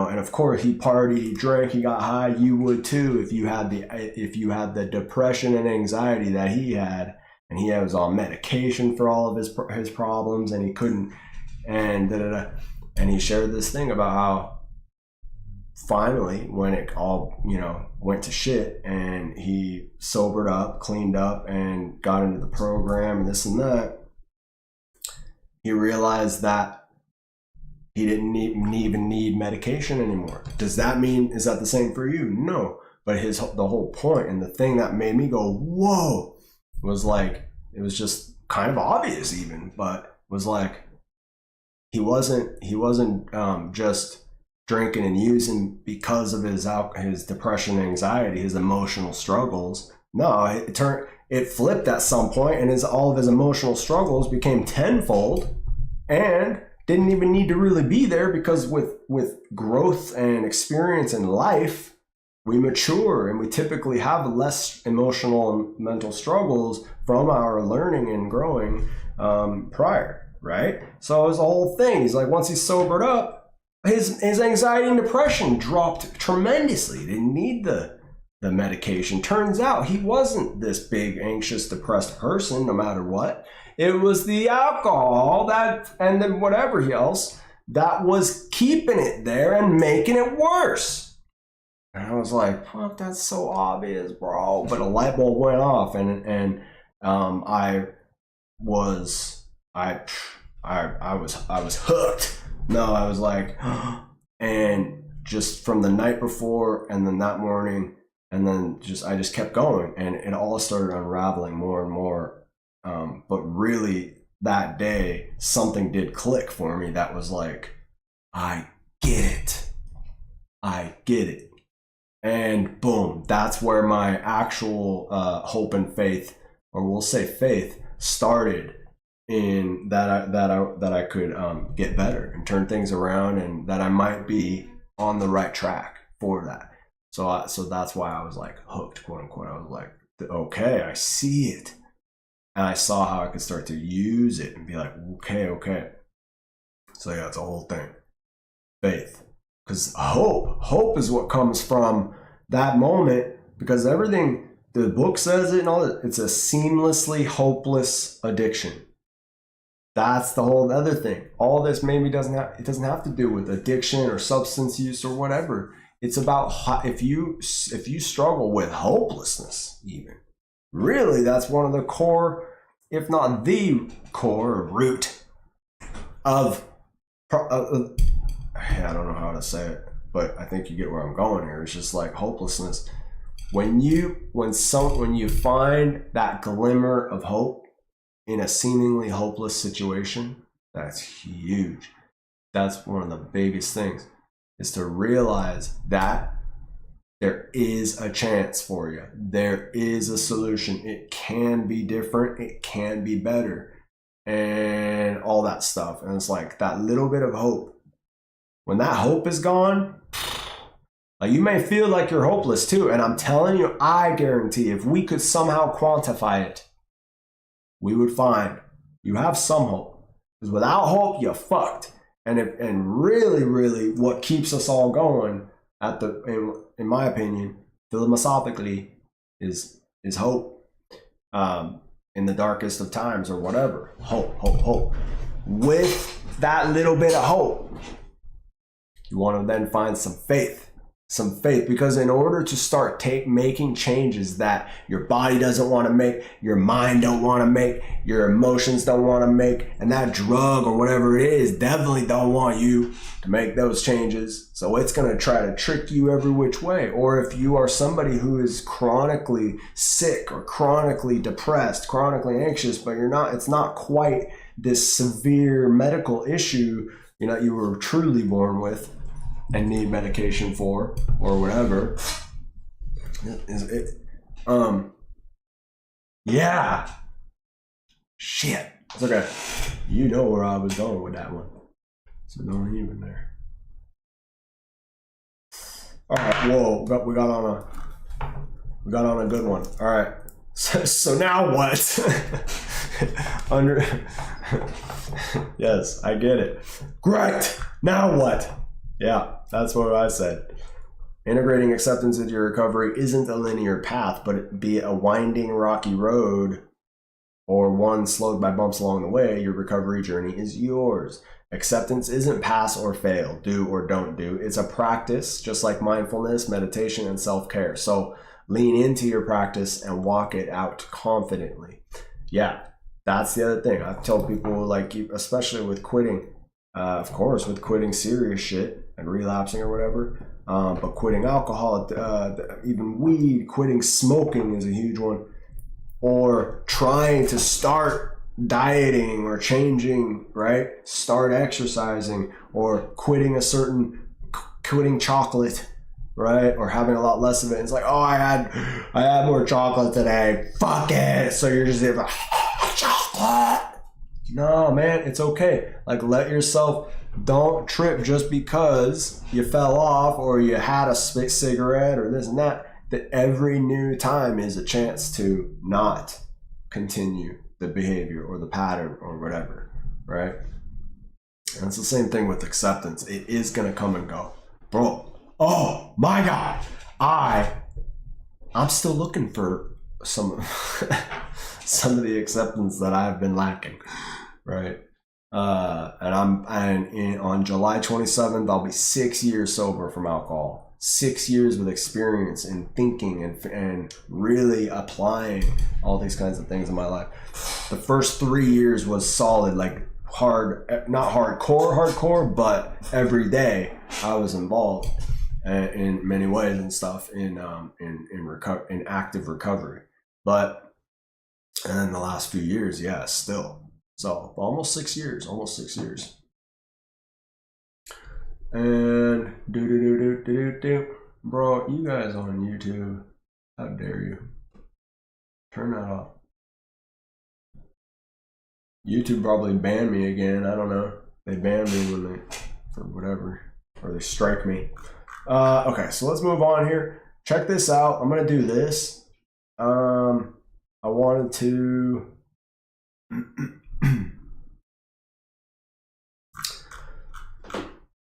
And of course he partied, he drank, he got high. You would too if you had the depression and anxiety that he had, and he was on medication for all of his problems, and he couldn't, and and he shared this thing about how finally, when it all went to shit, and he sobered up, cleaned up, and got into the program and this and that, he realized that he didn't even need medication anymore. Does that mean, is that the same for you? No. But the whole point, and the thing that made me go, whoa, was like, it was just kind of obvious even, but was like, he wasn't just drinking and using because of his depression, anxiety, his emotional struggles. No, it flipped at some point, and all of his emotional struggles became tenfold, and didn't even need to really be there, because with growth and experience in life, we mature and we typically have less emotional and mental struggles from our learning and growing prior, right? So it was a whole thing. He's like, once he sobered up, his anxiety and depression dropped tremendously. He didn't need the medication. Turns out he wasn't this big, anxious, depressed person no matter what. It was the alcohol and then whatever else that was keeping it there and making it worse. And I was like, fuck, that's so obvious, bro. But a light bulb went off, and I was hooked. No, I was like, and just from the night before, and then that morning, and then I just kept going, and it all started unraveling more and more. But really, that day, something did click for me that was like, I get it. And boom, that's where my actual hope and faith, or we'll say faith, started, in that I could get better and turn things around, and that I might be on the right track for that. So that's why I was like hooked, quote unquote. I was like, okay, I see it. And I saw how I could start to use it and be like, okay. So yeah, it's a whole thing. Faith. Because hope is what comes from that moment, because everything, the book says it and all that, it's a seamlessly hopeless addiction. That's the whole other thing. All this maybe doesn't have to do with addiction or substance use or whatever. It's about if you struggle with hopelessness, even really, that's one of the core, if not the core root of I don't know how to say it, but I think you get where I'm going here. It's just like hopelessness. When you find that glimmer of hope in a seemingly hopeless situation, that's huge. That's one of the biggest things, is to realize that there is a chance for you. There is a solution. It can be different. It can be better, and all that stuff. And it's like that little bit of hope. When that hope is gone, like, you may feel like you're hopeless too. And I'm telling you, I guarantee if we could somehow quantify it, we would find you have some hope. Because without hope, you're fucked. And really what keeps us all going in my opinion, philosophically, is hope. In the darkest of times or whatever. Hope. With that little bit of hope, you want to then find some faith, because in order to start making changes that your body doesn't want to make, your mind don't want to make, your emotions don't want to make, and that drug or whatever it is definitely don't want you to make those changes. So it's going to try to trick you every which way. Or if you are somebody who is chronically sick or chronically depressed, chronically anxious, but it's not quite this severe medical issue, you were truly born with and need medication for, or whatever. Yeah. Shit. It's okay. You know where I was going with that one. So don't even there. All right. Whoa. We got on a good one. All right. So now what? Yes, I get it. Great. Now what? Yeah, that's what I said. Integrating acceptance into your recovery isn't a linear path, but be it a winding, rocky road or one slowed by bumps along the way, your recovery journey is yours. Acceptance isn't pass or fail, do or don't do. It's a practice, just like mindfulness, meditation, and self-care. So lean into your practice and walk it out confidently. Yeah, that's the other thing. I've told people, like, especially with quitting, of course, with quitting serious shit and relapsing or whatever, but quitting alcohol, even weed, quitting smoking is a huge one, or trying to start dieting or changing, right? Start exercising, or quitting chocolate, right? Or having a lot less of it. It's like, oh, I had more chocolate today. Fuck it. So you're just like, chocolate. No, man, it's okay. Like, let yourself, don't trip just because you fell off or you had a cigarette or this and that. That every new time is a chance to not continue the behavior or the pattern or whatever, right? And it's the same thing with acceptance. It is going to come and go. Bro, oh my God. I'm still looking for some of the acceptance that I've been lacking, right? And on July 27th, I'll be 6 years sober from alcohol. 6 years with experience in thinking and really applying all these kinds of things in my life. The first 3 years was solid, like hard, not hardcore, but every day I was involved in many ways and stuff in active recovery. But and then the last few years, yeah, still. So almost 6 years. And bro, you guys on YouTube, how dare you? Turn that off. YouTube probably banned me again. I don't know. They banned me for whatever, or they strike me. Okay, so let's move on here. check this out. I'm gonna do this. I wanted to.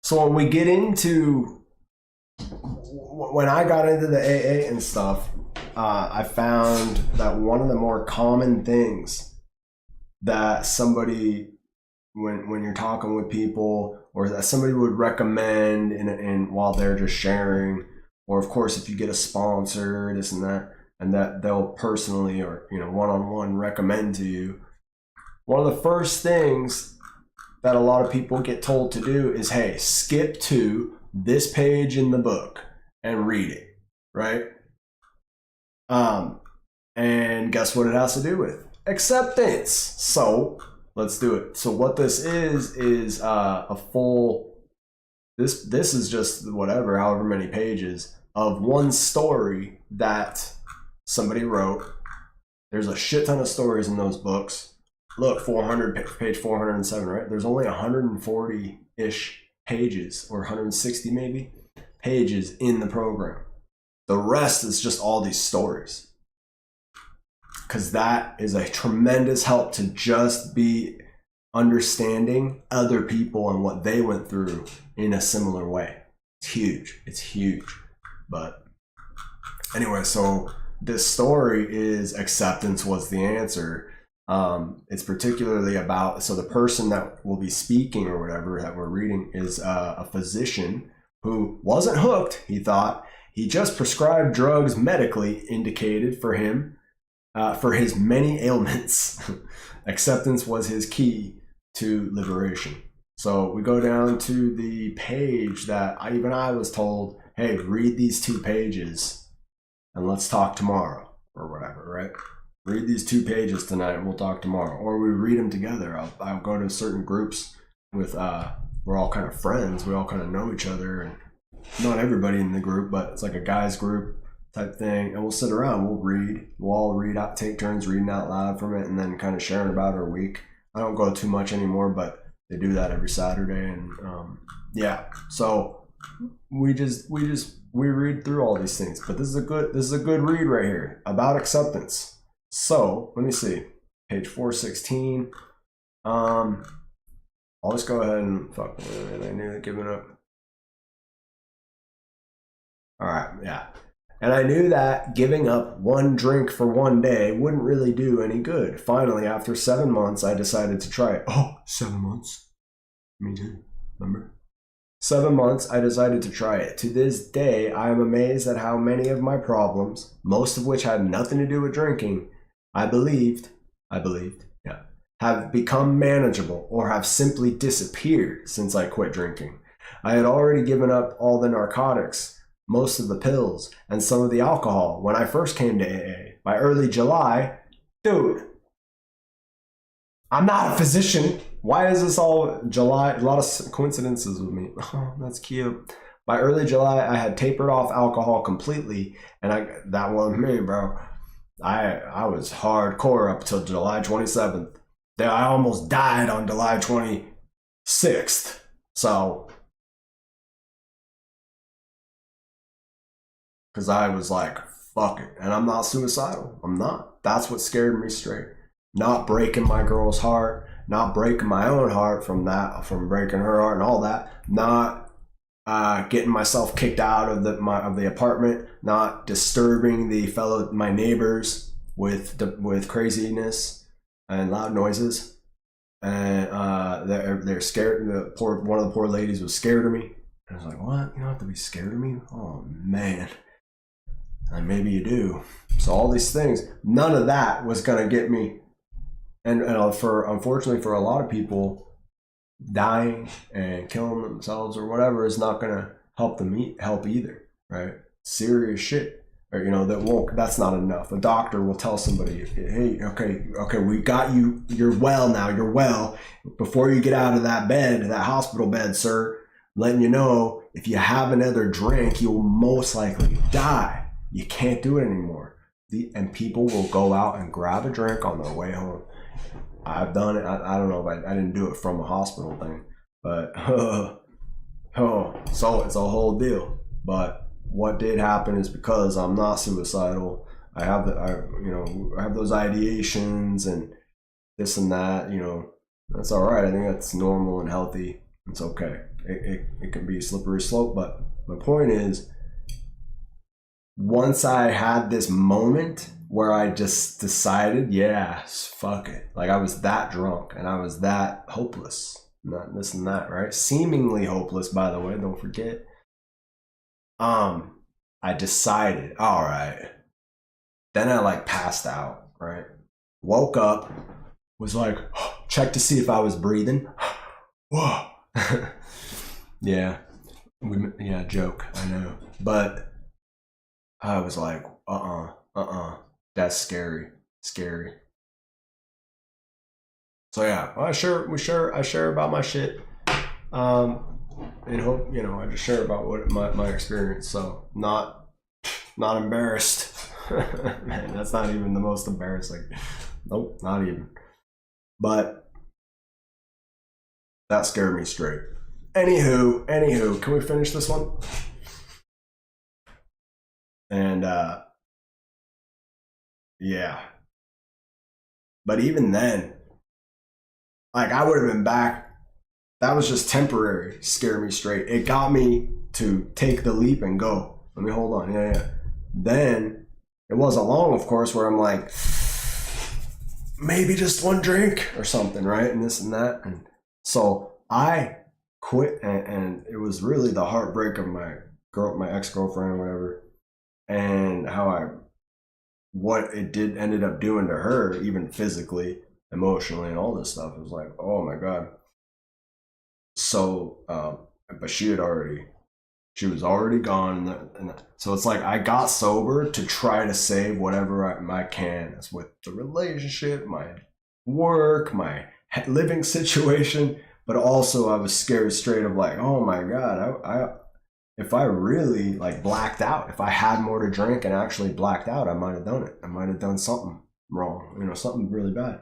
So when we get into, when I got into the AA and stuff, I found that one of the more common things that somebody, when you're talking with people, or that somebody would recommend in while they're just sharing, or of course if you get a sponsor, this and that they'll personally or one-on-one recommend to you, one of the first things that a lot of people get told to do is, hey, skip to this page in the book and read it, right? And guess what it has to do with? Acceptance. So let's do it. So what this is a full, this is just whatever, however many pages of one story that somebody wrote. There's a shit ton of stories in those books. Look, page 407, right? There's only 140-ish pages, or 160 maybe, pages in the program. The rest is just all these stories. Because that is a tremendous help to just be understanding other people and what they went through in a similar way. It's huge. It's huge. But anyway, so this story is acceptance was the answer. It's particularly about, so the person that will be speaking or whatever that we're reading is a physician who wasn't hooked, he thought. He just prescribed drugs medically indicated for him for his many ailments. Acceptance was his key to liberation. So we go down to the page that I was told, hey, read these 2 pages and let's talk tomorrow or whatever, right? Read these 2 pages tonight and we'll talk tomorrow. Or we read them together. I'll go to certain groups with, we're all kind of friends. We all kind of know each other, and not everybody in the group, but it's like a guys group type thing. And we'll sit around, we'll all read out, take turns reading out loud from it, and then kind of sharing about our week. I don't go too much anymore, but they do that every Saturday. And yeah, so we read through all these things. But this is a good read right here about acceptance. So let me see, page 416. I'll just go ahead and fuck it. I knew that giving up. All right, yeah. And I knew that giving up 1 drink for 1 day wouldn't really do any good. Finally, after 7 months, I decided to try it. Oh, 7 months. Me too, remember? 7 months, I decided to try it. To this day, I am amazed at how many of my problems, most of which had nothing to do with drinking, I believed, yeah, have become manageable or have simply disappeared since I quit drinking. I had already given up all the narcotics, most of the pills, and some of the alcohol when I first came to AA. By early July, dude, I'm not a physician. Why is this all July? A lot of coincidences with me. Oh, that's cute. By early July, I had tapered off alcohol completely, and that wasn't me, bro. I was hardcore up till July 27th. I almost died on July 26th. So, because I was like, fuck it. And I'm not suicidal. I'm not. That's what scared me straight. Not breaking my girl's heart, not breaking my own heart from breaking her heart and all that, not getting myself kicked out of the apartment, not disturbing my neighbors with craziness and loud noises, and they're scared. One of the poor ladies was scared of me. And I was like, what? You don't have to be scared of me? Oh man. And maybe you do. So all these things, none of that was gonna get me. And unfortunately for a lot of people, dying and killing themselves or whatever is not gonna help either, right? Serious shit, or that's not enough. A doctor will tell somebody, hey, okay, we got you. You're well now. You're well. Before you get out of that hospital bed, sir, letting you know if you have another drink, you will most likely die. You can't do it anymore. And people will go out and grab a drink on their way home. I've done it. I don't know if I didn't do it from a hospital thing, but so it's a whole deal. But what did happen is because I'm not suicidal. I have I have those ideations and this and that, that's all right. I think that's normal and healthy. It's okay. It can be a slippery slope, but my point is, once I had this moment where I just decided, yeah, fuck it. Like, I was that drunk and I was that hopeless. Not this and that, right? Seemingly hopeless, by the way, don't forget. I decided, all right. Then I passed out, right? Woke up, was like, checked to see if I was breathing. Whoa. Yeah. Joke, I know. But I was like, that's scary. So yeah, I share about my shit. And hope, I just share about what my experience. So not embarrassed. Man, that's not even the most embarrassing. Nope, not even. But that scared me straight. Anywho, can we finish this one? And yeah. But even then, I would have been back. That was just temporary. Scare me straight. It got me to take the leap and go. Let me hold on. Yeah. Then it wasn't long, of course, where I'm like, maybe just one drink or something, right? And this and that. And so I quit, and it was really the heartbreak of my ex-girlfriend or whatever, and what it ended up doing to her, even physically, emotionally, and all this stuff. It was like, oh my God. So, but she was already gone. And so it's like, I got sober to try to save whatever I can. It's with the relationship, my work, my living situation, but also I was scared straight of oh my God, if I really blacked out, if I had more to drink and actually blacked out, I might have done it. I might have done something wrong, something really bad.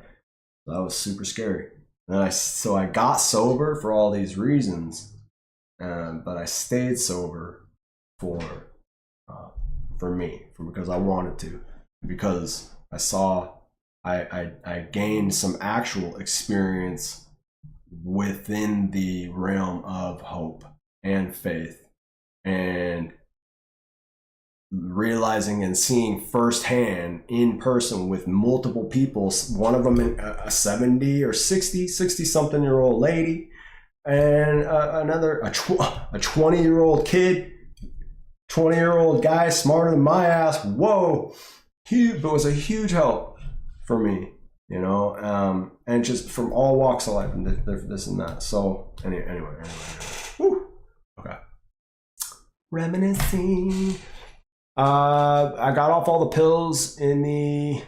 That was super scary. And so I got sober for all these reasons, but I stayed sober for me, because I wanted to, because I saw I gained some actual experience within the realm of hope and faith, and realizing and seeing firsthand in person with multiple people, one of them a 70 or 60 something year old lady, and another a 20-year-old kid, 20-year-old guy smarter than my ass. Whoa, huge, but it was a huge help for me, and just from all walks of life, and this and that. So anyway. Whew. Okay. Reminiscing. I got off all the pills in the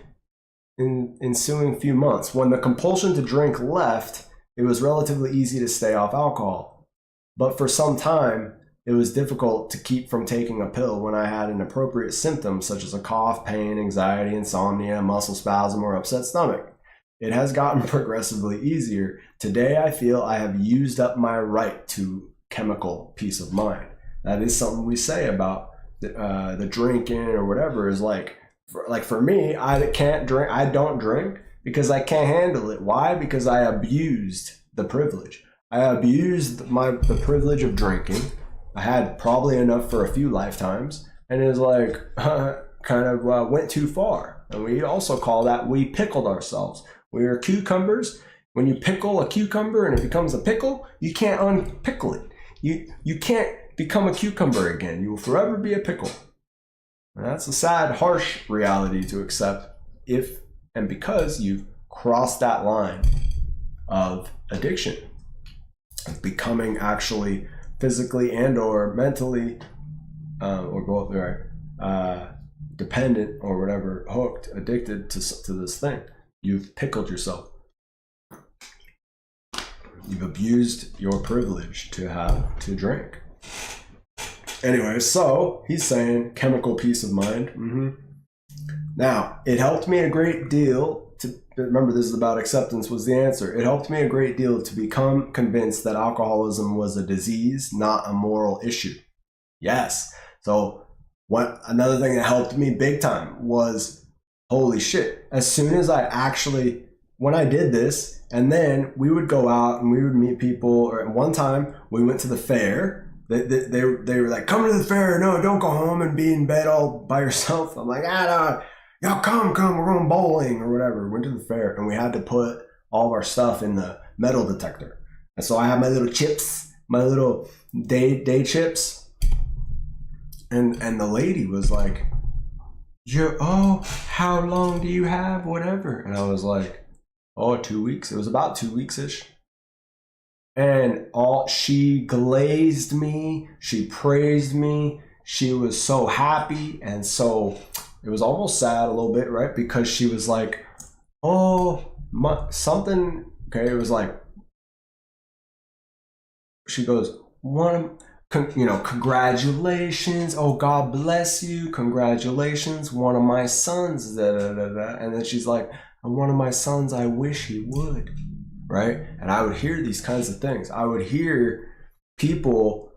ensuing few months. When the compulsion to drink left, it was relatively easy to stay off alcohol. But for some time, it was difficult to keep from taking a pill when I had inappropriate symptoms such as a cough, pain, anxiety, insomnia, muscle spasm, or upset stomach. It has gotten progressively easier. Today, I feel I have used up my right to chemical peace of mind. That is something we say about the drinking or whatever, is for me, I can't drink. I don't drink because I can't handle it. Why? Because I abused the privilege. I abused the privilege of drinking. I had probably enough for a few lifetimes, and it was kind of went too far. And we also call that, we pickled ourselves. We are cucumbers. When you pickle a cucumber and it becomes a pickle, you can't unpickle it. You can't become a cucumber again. You will forever be a pickle. And that's a sad, harsh reality to accept if and because you've crossed that line of addiction, of becoming actually physically and or mentally or both, right, dependent or whatever, hooked, addicted to this thing. You've pickled yourself. You've abused your privilege to have to drink. Anyway, so he's saying chemical peace of mind. Now, it helped me a great deal to, remember this is about acceptance was the answer. It helped me a great deal to become convinced that alcoholism was a disease, not a moral issue. Yes. So Another thing that helped me big time was, holy shit, as soon as when I did this, and then we would go out and we would meet people, or one time we went to the fair. They were like, come to the fair. No, don't go home and be in bed all by yourself. I'm like, no, y'all come, we're going bowling or whatever. We went to the fair and we had to put all of our stuff in the metal detector. And so I had my little chips, my little day chips. And the lady was like, how long do you have? Whatever. And I was like, 2 weeks. It was about 2 weeks-ish. And she glazed me. She praised me. She was so happy. And so it was almost sad a little bit, right? Because she was like, something. Okay, it was like, she goes, congratulations. Oh, God bless you. Congratulations. One of my sons. Da, da, da, da. And then she's like, one of my sons, I wish he would. Right? And I would hear these kinds of things. I would hear people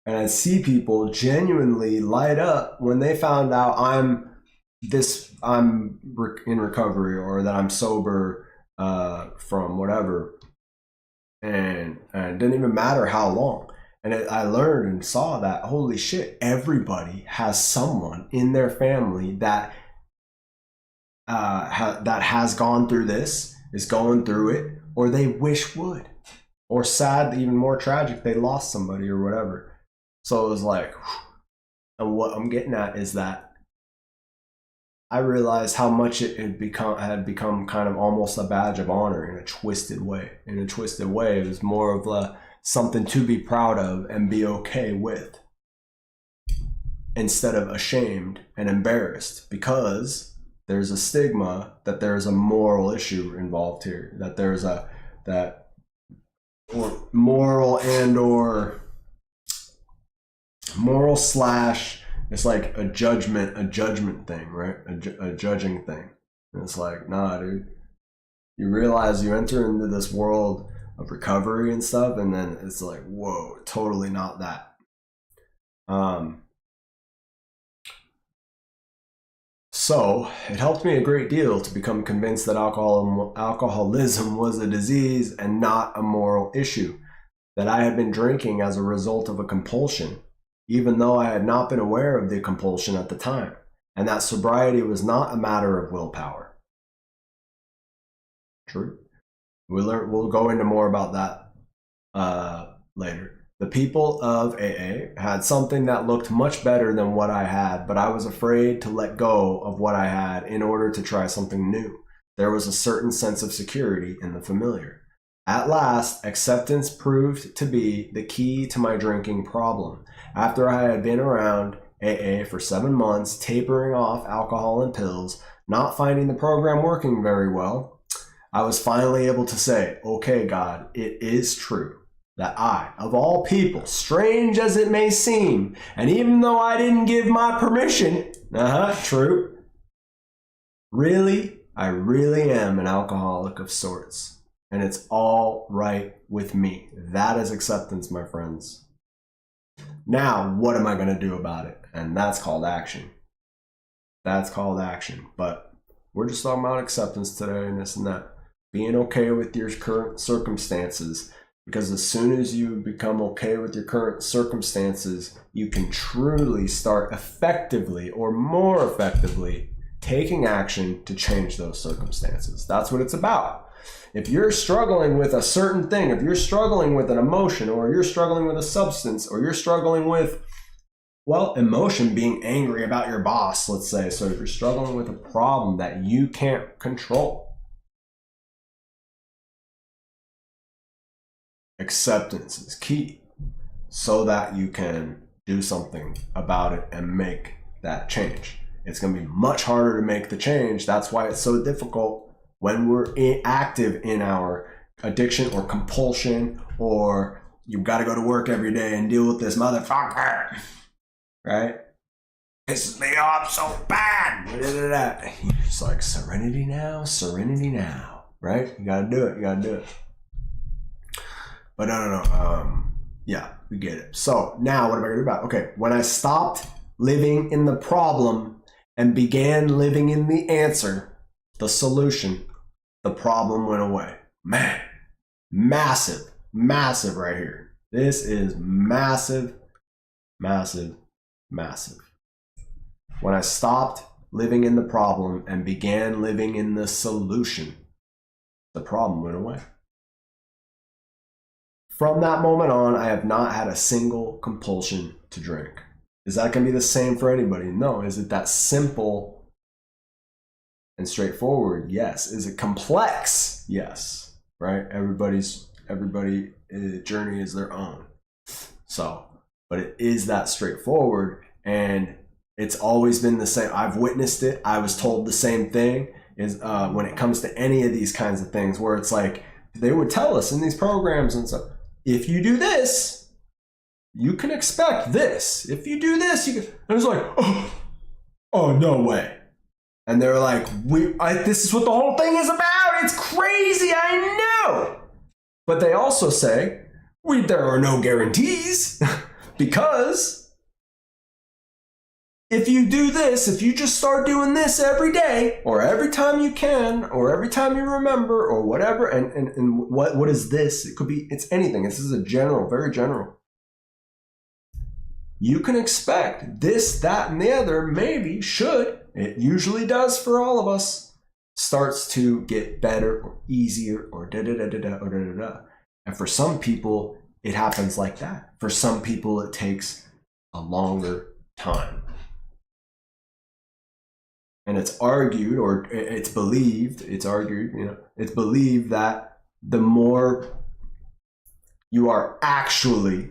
and I'd see people genuinely light up when they found out I'm in recovery, or that I'm sober from whatever. And it didn't even matter how long. And I learned and saw that, holy shit, everybody has someone in their family that has gone through this, is going through it, or they wish would. Or sad, even more tragic, they lost somebody or whatever. So it was like, and what I'm getting at is that I realized how much it had become kind of almost a badge of honor in a twisted way. In a twisted way, it was more of something to be proud of and be okay with, instead of ashamed and embarrassed, because there's a stigma that there's a moral issue involved here, that there's or moral / it's like a judgment thing, right? A judging thing. And it's like, nah, dude. You realize you enter into this world of recovery and stuff, and then it's like, whoa, totally not that. So it helped me a great deal to become convinced that alcoholism was a disease and not a moral issue, that I had been drinking as a result of a compulsion, even though I had not been aware of the compulsion at the time, and that sobriety was not a matter of willpower. True. We'll go into more about that later. The people of AA had something that looked much better than what I had, but I was afraid to let go of what I had in order to try something new. There was a certain sense of security in the familiar. At last, acceptance proved to be the key to my drinking problem. After I had been around AA for 7 months, tapering off alcohol and pills, not finding the program working very well, I was finally able to say, okay, God, it is true that I, of all people, strange as it may seem, and even though I didn't give my permission, true, I really am an alcoholic of sorts, and it's all right with me. That is acceptance, my friends. Now, what am I going to do about it? And that's called action. That's called action. But we're just talking about acceptance today and this and that. Being okay with your current circumstances. Because as soon as you become okay with your current circumstances, you can truly start effectively or more effectively taking action to change those circumstances. That's what it's about. If you're struggling with a certain thing, if you're struggling with an emotion, or you're struggling with a substance, or you're struggling with, emotion being angry about your boss, let's say. So if you're struggling with a problem that you can't control, acceptance is key so that you can do something about it and make that change. It's going to be much harder to make the change. That's why it's so difficult when we're active in our addiction or compulsion, or you've got to go to work every day and deal with this motherfucker, right? Pisses me off so bad. You're just like, serenity now, right? You got to do it. But no. Yeah, we get it. So now what am I going to do about it? Okay, when I stopped living in the problem and began living in the answer, the solution, the problem went away. Man, massive, massive right here. This is massive, massive, massive. When I stopped living in the problem and began living in the solution, the problem went away. From that moment on, I have not had a single compulsion to drink. Is that going to be the same for anybody? No. Is it that simple and straightforward? Yes. Is it complex? Yes. Right? Everybody journey is their own. So, but it is that straightforward, and it's always been the same. I've witnessed it. I was told the same thing is when it comes to any of these kinds of things, where it's like they would tell us in these programs and stuff, if you do this, you can expect this. If you do this, you can. And it's like, oh, no way. And they're like, this is what the whole thing is about. It's crazy, I know. But they also say, there are no guarantees because if you do this, if you just start doing this every day, or every time you can, or every time you remember, or whatever, and what is this? It could be, it's anything. This is a general, very general. You can expect this, that, and the other, maybe, should, it usually does for all of us, starts to get better or easier or da-da-da-da-da or da-da-da. And for some people, it happens like that. For some people, it takes a longer time. And it's argued, or it's believed, it's argued, it's believed that the more you are actually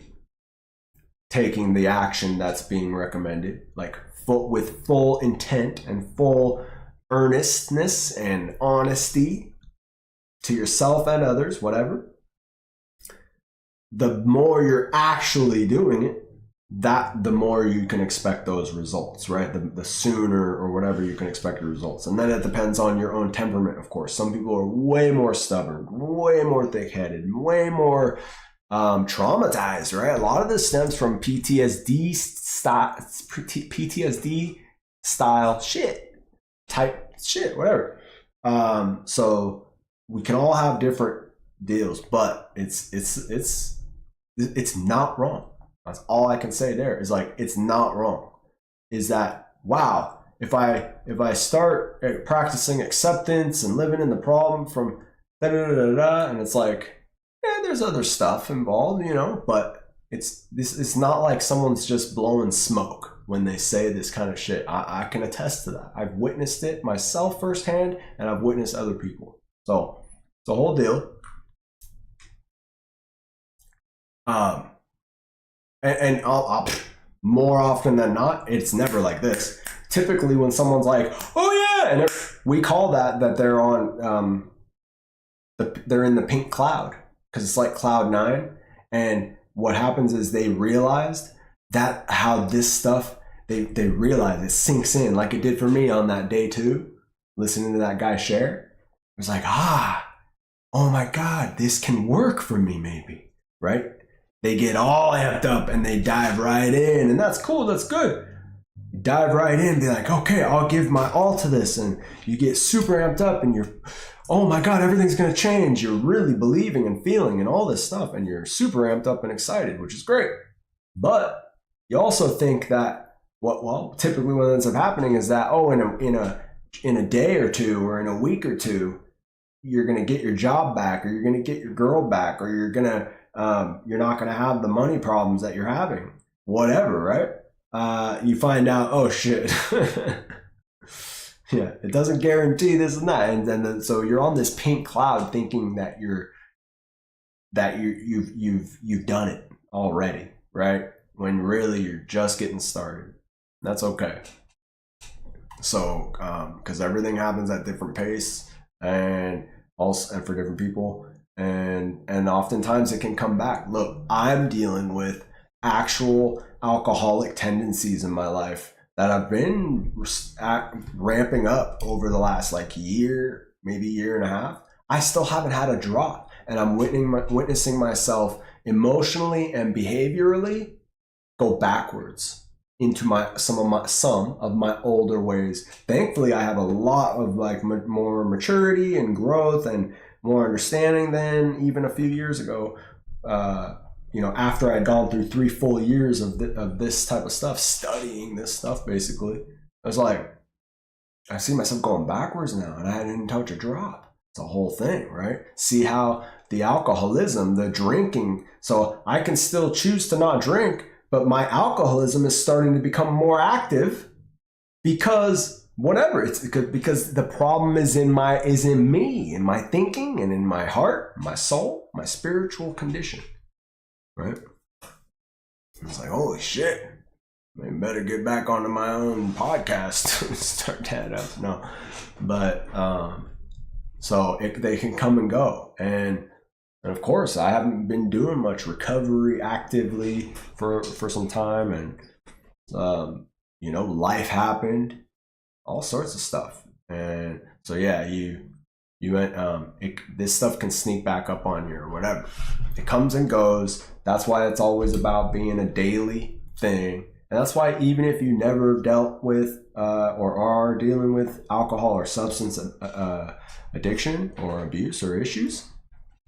taking the action that's being recommended, like with full intent and full earnestness and honesty to yourself and others, whatever, the more you're actually doing it, the more you can expect those results, right? The sooner or whatever you can expect the results. And then it depends on your own temperament, of course. Some people are way more stubborn, way more thick-headed, way more traumatized, right? A lot of this stems from PTSD style type shit, whatever. So we can all have different deals, but it's not wrong. That's all I can say there is like, it's not wrong. Is that, wow, if I start practicing acceptance and living in the problem from da-da-da-da-da, and it's like, there's other stuff involved, but it's not like someone's just blowing smoke when they say this kind of shit. I can attest to that. I've witnessed it myself firsthand, and I've witnessed other people. So it's a whole deal. And I'll more often than not, it's never like this. Typically when someone's like, oh yeah, and we call that they're on, they're in the pink cloud, because it's like cloud 9. And what happens is they realized that how this stuff, they realize it sinks in, like it did for me on that day 2, listening to that guy share. It was like, oh my God, this can work for me maybe, right? They get all amped up and they dive right in, and that's cool, that's good. You dive right in, be like, okay, I'll give my all to this, and you get super amped up and you're, oh my God, everything's gonna change. You're really believing and feeling and all this stuff, and you're super amped up and excited, which is great. But you also think that typically what ends up happening is that, in a day or two or in a week or two, you're gonna get your job back, or you're gonna get your girl back, or you're not gonna have the money problems that you're having, whatever, right? You find out, oh shit. Yeah, it doesn't guarantee this and that, and then so you're on this pink cloud thinking that you've done it already, right? When really you're just getting started. That's okay. So, because everything happens at different pace, and for different people, and oftentimes it can come back. Look, I'm dealing with actual alcoholic tendencies in my life that I've been ramping up over the last year, maybe year and a half. I still haven't had a drop, and I'm witnessing myself emotionally and behaviorally go backwards. into some of my older ways. Thankfully, I have a lot of like more maturity and growth and more understanding than even a few years ago. After I'd gone through 3 full years of this type of stuff, studying this stuff, basically, I was like, I see myself going backwards now, and I didn't touch a drop. It's a whole thing, right? See how the alcoholism, the drinking, so I can still choose to not drink, but my alcoholism is starting to become more active because whatever, it's because the problem is in me, in my thinking and in my heart, my soul, my spiritual condition, right? It's like, holy shit, I better get back onto my own podcast and start that up. No, but so they can come and go, and of course I haven't been doing much recovery actively for some time, and life happened, all sorts of stuff, and so yeah, you went this stuff can sneak back up on you or whatever. It comes and goes. That's why it's always about being a daily thing. And that's why even if you never dealt with or are dealing with alcohol or substance addiction or abuse or issues,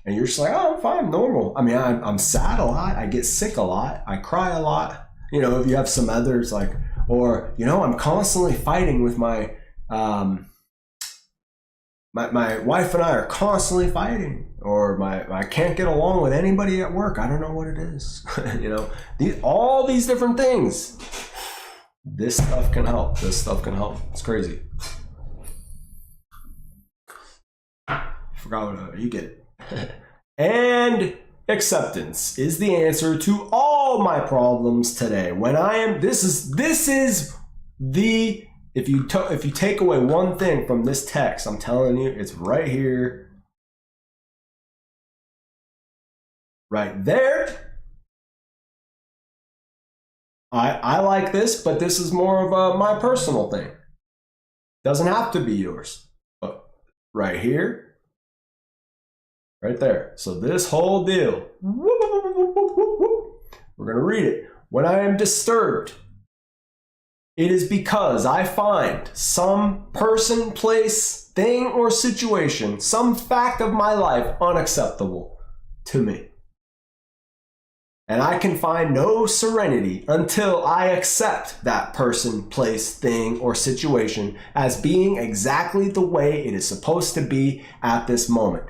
and you're just like, oh, I'm fine, normal. I mean, I'm sad a lot. I get sick a lot. I cry a lot. If you have some others like, or, I'm constantly fighting with my wife and I are constantly fighting, or I can't get along with anybody at work. I don't know what it is. All these different things. This stuff can help. It's crazy. Forgot what you get it. And acceptance is the answer to all my problems today. If you take away one thing from this text, I'm telling you, it's right here, right there. I like this, but this is more of my personal thing. Doesn't have to be yours. But right here, right there. So this whole deal, we're going to read it. When I am disturbed, it is because I find some person, place, thing, or situation, some fact of my life unacceptable to me. And I can find no serenity until I accept that person, place, thing, or situation as being exactly the way it is supposed to be at this moment.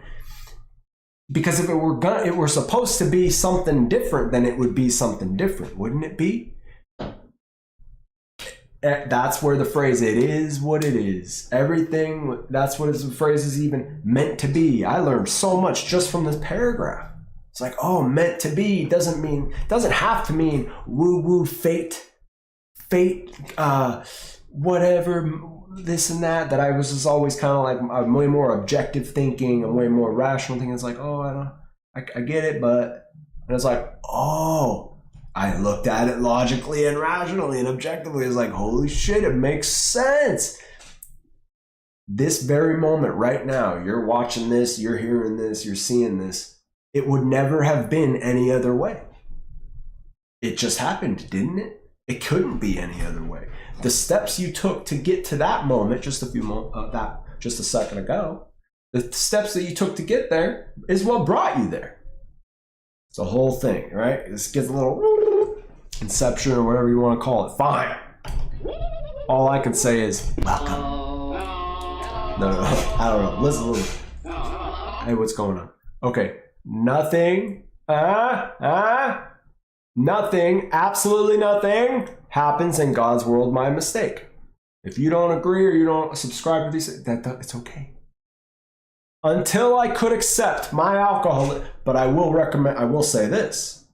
Because if it were supposed to be something different, then it would be something different, wouldn't it be? That's where the phrase, it is what it is. Everything, that's what the phrase is even meant to be. I learned so much just from this paragraph. It's like, oh, meant to be doesn't have to mean woo-woo fate, whatever, this and that I was just always kind of like, I'm way more objective thinking and way more rational thinking. It's like, oh, I get it, but, and it's like, oh, I looked at it logically and rationally and objectively. It's like, holy shit, it makes sense. This very moment right now, you're watching this, you're hearing this, you're seeing this. It would never have been any other way. It just happened, didn't it? It couldn't be any other way. The steps you took to get to that moment, just a second ago, the steps that you took to get there is what brought you there. It's a whole thing, right? This gets a little inception or whatever you want to call it. Fine. All I can say is welcome. No, I don't know. Listen. Hey, what's going on? Okay. Nothing, absolutely nothing happens in God's world by mistake. If you don't agree or you don't subscribe to these, it's okay. Until I could accept my alcohol, but I will say this.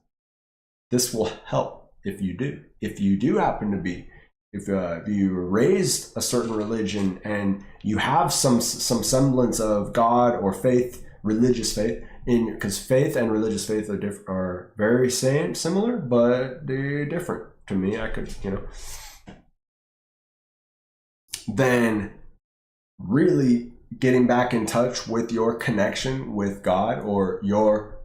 This will help if you do. If you do happen to be, if you were raised a certain religion and you have some semblance of God or faith, religious faith, because faith and religious faith are very similar, but they're different to me. I could, then really getting back in touch with your connection with God or your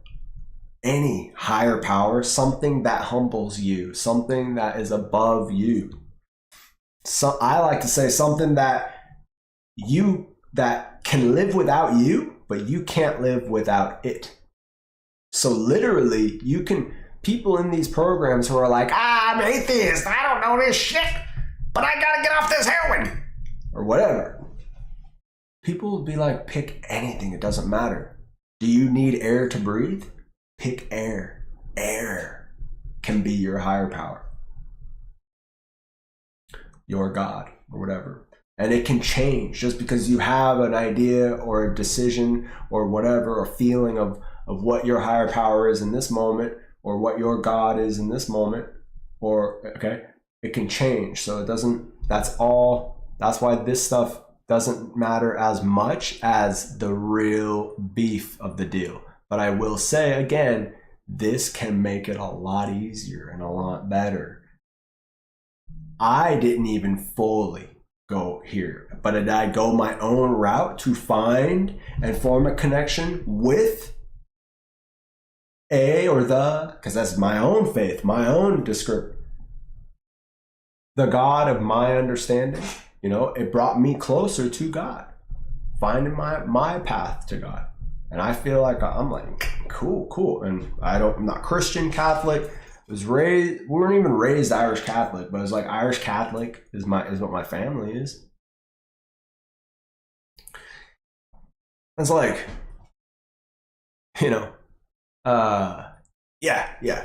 any higher power, something that humbles you, something that is above you. So I like to say something that can live without you, but you can't live without it. So literally, people in these programs who are like, I'm atheist, I don't know this shit, but I gotta get off this heroin, or whatever. People will be like, pick anything, it doesn't matter. Do you need air to breathe? Pick air. Air can be your higher power, your God, or whatever. And it can change just because you have an idea or a decision or whatever, a feeling of what your higher power is in this moment, or what your God is in this moment, it can change. So that's why this stuff doesn't matter as much as the real beef of the deal. But I will say again, this can make it a lot easier and a lot better. I didn't even fully go here, but did I go my own route to find and form a connection with because that's my own faith, my own description, the God of my understanding. It brought me closer to God, finding my path to God. And I feel like I'm like, cool. And I'm not Christian, Catholic. We weren't even raised Irish Catholic, but it's like Irish Catholic is what my family is. It's like, yeah.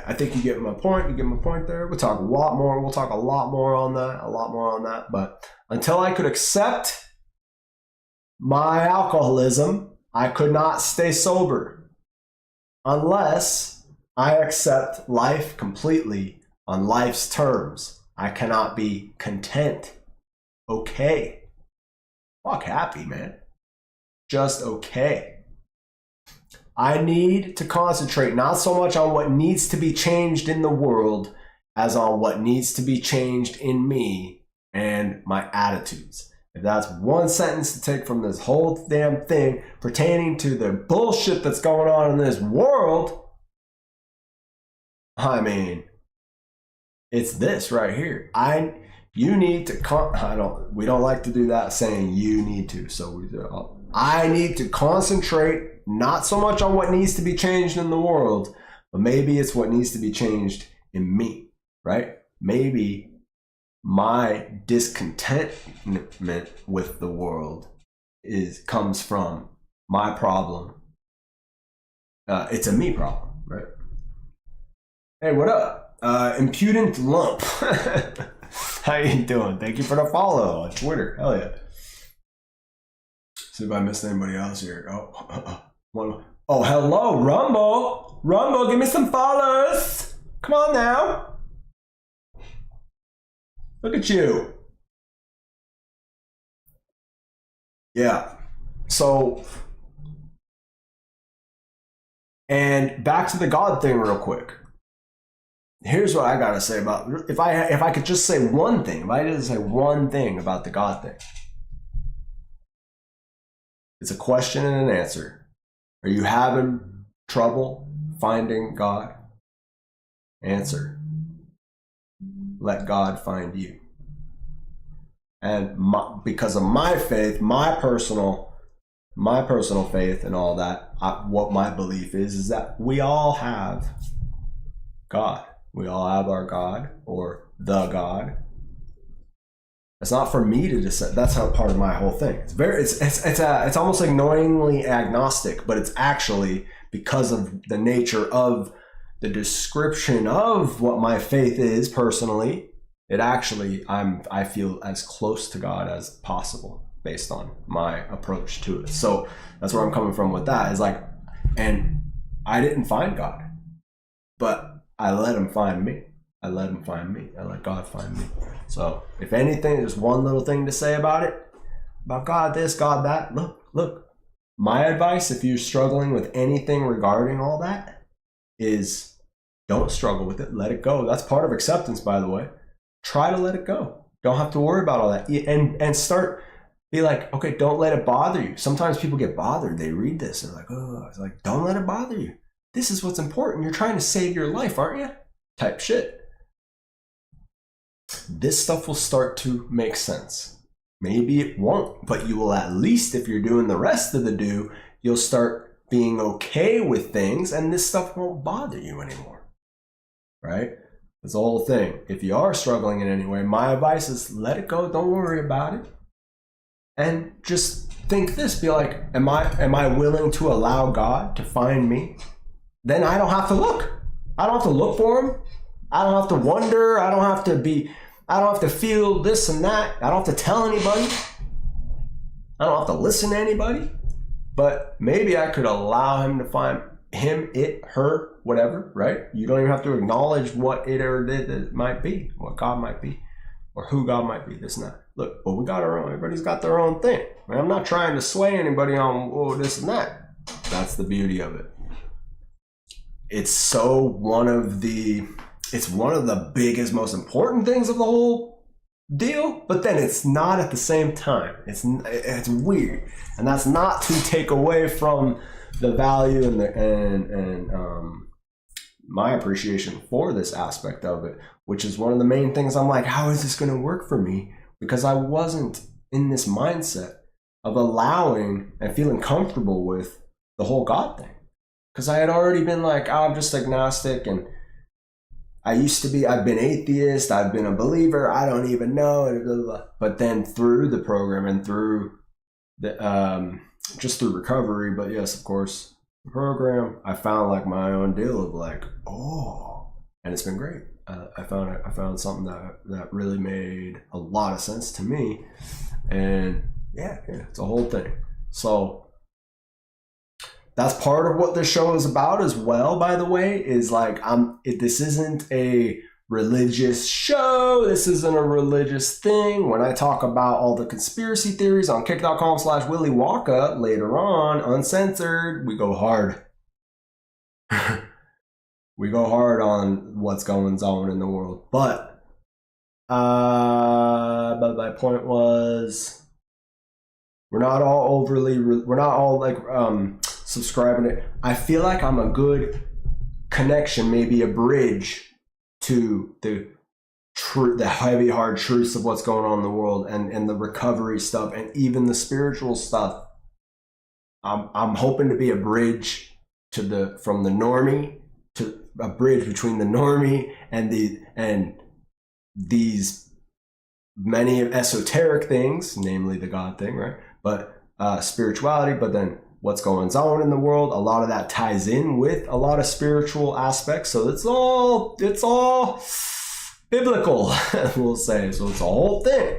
I think you get my point. You get my point there. We'll talk a lot more. We'll talk a lot more on that. But until I could accept my alcoholism, I could not stay sober unless I accept life completely on life's terms. I cannot be content. Okay. Fuck happy, man. Just okay. I need to concentrate not so much on what needs to be changed in the world as on what needs to be changed in me and my attitudes. If that's one sentence to take from this whole damn thing pertaining to the bullshit that's going on in this world, I mean, it's this right here. You need to, we don't like to do that saying you need to, so I need to concentrate not so much on what needs to be changed in the world, but maybe it's what needs to be changed in me, right? Maybe my discontentment with the world comes from my problem. It's a me problem, right? Hey, what up? Impudent lump. How you doing? Thank you for the follow on Twitter. Hell yeah. See if I missed anybody else here. Oh, hello, Rumble. Rumble, give me some follows. Come on now. Look at you. Yeah. So, and back to the God thing real quick. Here's what I gotta say about, if I could just say one thing, if I didn't say one thing about the God thing. It's a question and an answer. Are you having trouble finding God? Answer. Let God find you. And because of my faith, my personal faith and all that, what my belief is that we all have God. We all have our God or the God. It's not for me to decide. That's how part of my whole thing. It's almost like knowingly agnostic, but it's actually because of the nature of the description of what my faith is personally. It actually, I feel as close to God as possible based on my approach to it. So that's where I'm coming from with that. Is like, and I didn't find God, but I let him find me. I let him find me. I let God find me. So if anything, there's one little thing to say about it, about God this, God that. Look, my advice, if you're struggling with anything regarding all that, is don't struggle with it. Let it go. That's part of acceptance, by the way. Try to let it go. Don't have to worry about all that. And start, be like, okay, don't let it bother you. Sometimes people get bothered. They read this and they're like, oh, it's like, don't let it bother you. this is what's important. You're trying to save your life, aren't you? Type shit. This stuff will start to make sense. Maybe it won't, but you will at least, if you're doing the rest of the do, you'll start being okay with things and this stuff won't bother you anymore, right? That's the whole thing. If you are struggling in any way, my advice is let it go. Don't worry about it. And just think this, be like, am I willing to allow God to find me? Then I don't have to look. I don't have to look for him. I don't have to wonder. I don't have to feel this and that. I don't have to tell anybody. I don't have to listen to anybody. But maybe I could allow him to find him, it, her, whatever, right? You don't even have to acknowledge what it or it might be, what God might be, or who God might be, this and that. Look, but we got our own, everybody's got their own thing. I'm not trying to sway anybody on this and that. That's the beauty of it. It's one of the biggest, most important things of the whole deal, but then it's not at the same time. It's weird, and that's not to take away from the value and my appreciation for this aspect of it, which is one of the main things. I'm like, how is this going to work for me? Because I wasn't in this mindset of allowing and feeling comfortable with the whole God thing. Because I had already been like, oh, I'm just agnostic, and I've been atheist, I've been a believer, I don't even know, and blah, blah, blah. But then through the program and through the, just through recovery, but yes, of course, the program, I found like my own deal of like, oh, and it's been great. I found something that really made a lot of sense to me, and yeah, it's a whole thing. So that's part of what this show is about as well, by the way, is like, this isn't a religious show. This isn't a religious thing. When I talk about all the conspiracy theories on kick.com/Willy Wonka later on, uncensored, we go hard. We go hard on what's going on in the world. But my point was, we're not all like subscribing to it. I feel like I'm a good connection, maybe a bridge to the heavy, hard truths of what's going on in the world, and the recovery stuff, and even the spiritual stuff. I'm hoping to be a bridge from the normie, to a bridge between the normie and these many esoteric things, namely the God thing, right? But spirituality, but then what's going on in the world, a lot of that ties in with a lot of spiritual aspects. So it's all biblical, we'll say. So it's a whole thing.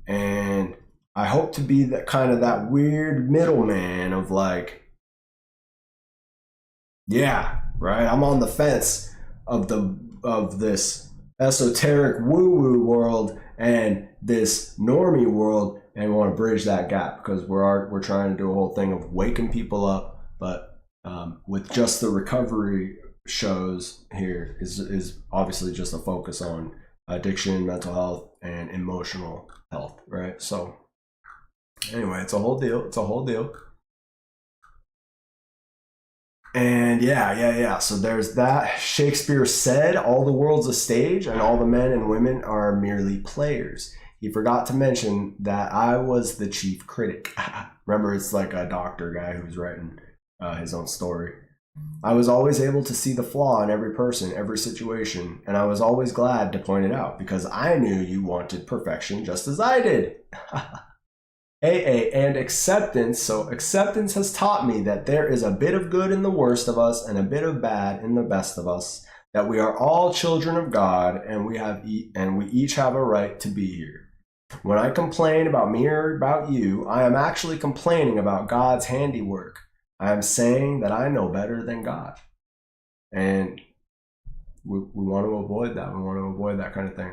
And I hope to be that weird middleman of like, yeah, right, I'm on the fence of this esoteric woo-woo world and this normie world, and we want to bridge that gap, because we're trying to do a whole thing of waking people up, but with just the recovery shows here is obviously just a focus on addiction, mental health, and emotional health, right? So anyway, it's a whole deal. And yeah. So there's that. Shakespeare said, all the world's a stage and all the men and women are merely players. He forgot to mention that I was the chief critic. Remember, it's like a doctor guy who's writing his own story. I was always able to see the flaw in every person, every situation, and I was always glad to point it out, because I knew you wanted perfection just as I did. AA and acceptance. So acceptance has taught me that there is a bit of good in the worst of us and a bit of bad in the best of us, that we are all children of God, and we each have a right to be here. When I complain about me or about you, I am actually complaining about God's handiwork. I am saying that I know better than God. And we want to avoid that. We want to avoid that kind of thing.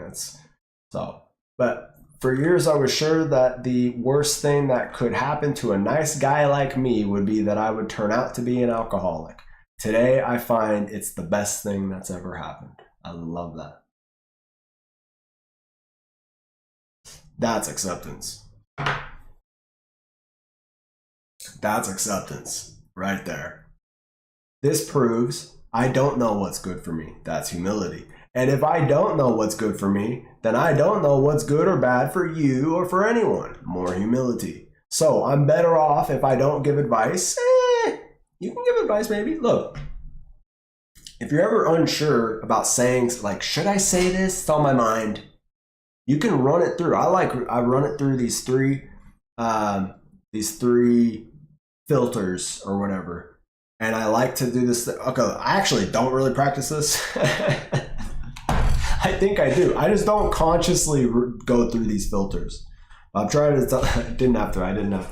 But for years, I was sure that the worst thing that could happen to a nice guy like me would be that I would turn out to be an alcoholic. Today, I find it's the best thing that's ever happened. I love that. That's acceptance. That's acceptance right there. This proves I don't know what's good for me. That's humility. And if I don't know what's good for me, then I don't know what's good or bad for you or for anyone. More humility. So I'm better off if I don't give advice. You can give advice maybe. Look, if you're ever unsure about saying, like, should I say this? It's on my mind. You can run it through. I run it through these three filters or whatever. And I like to do this. Okay, I actually don't really practice this. I think I do. I just don't consciously go through these filters. I'm trying to. I didn't have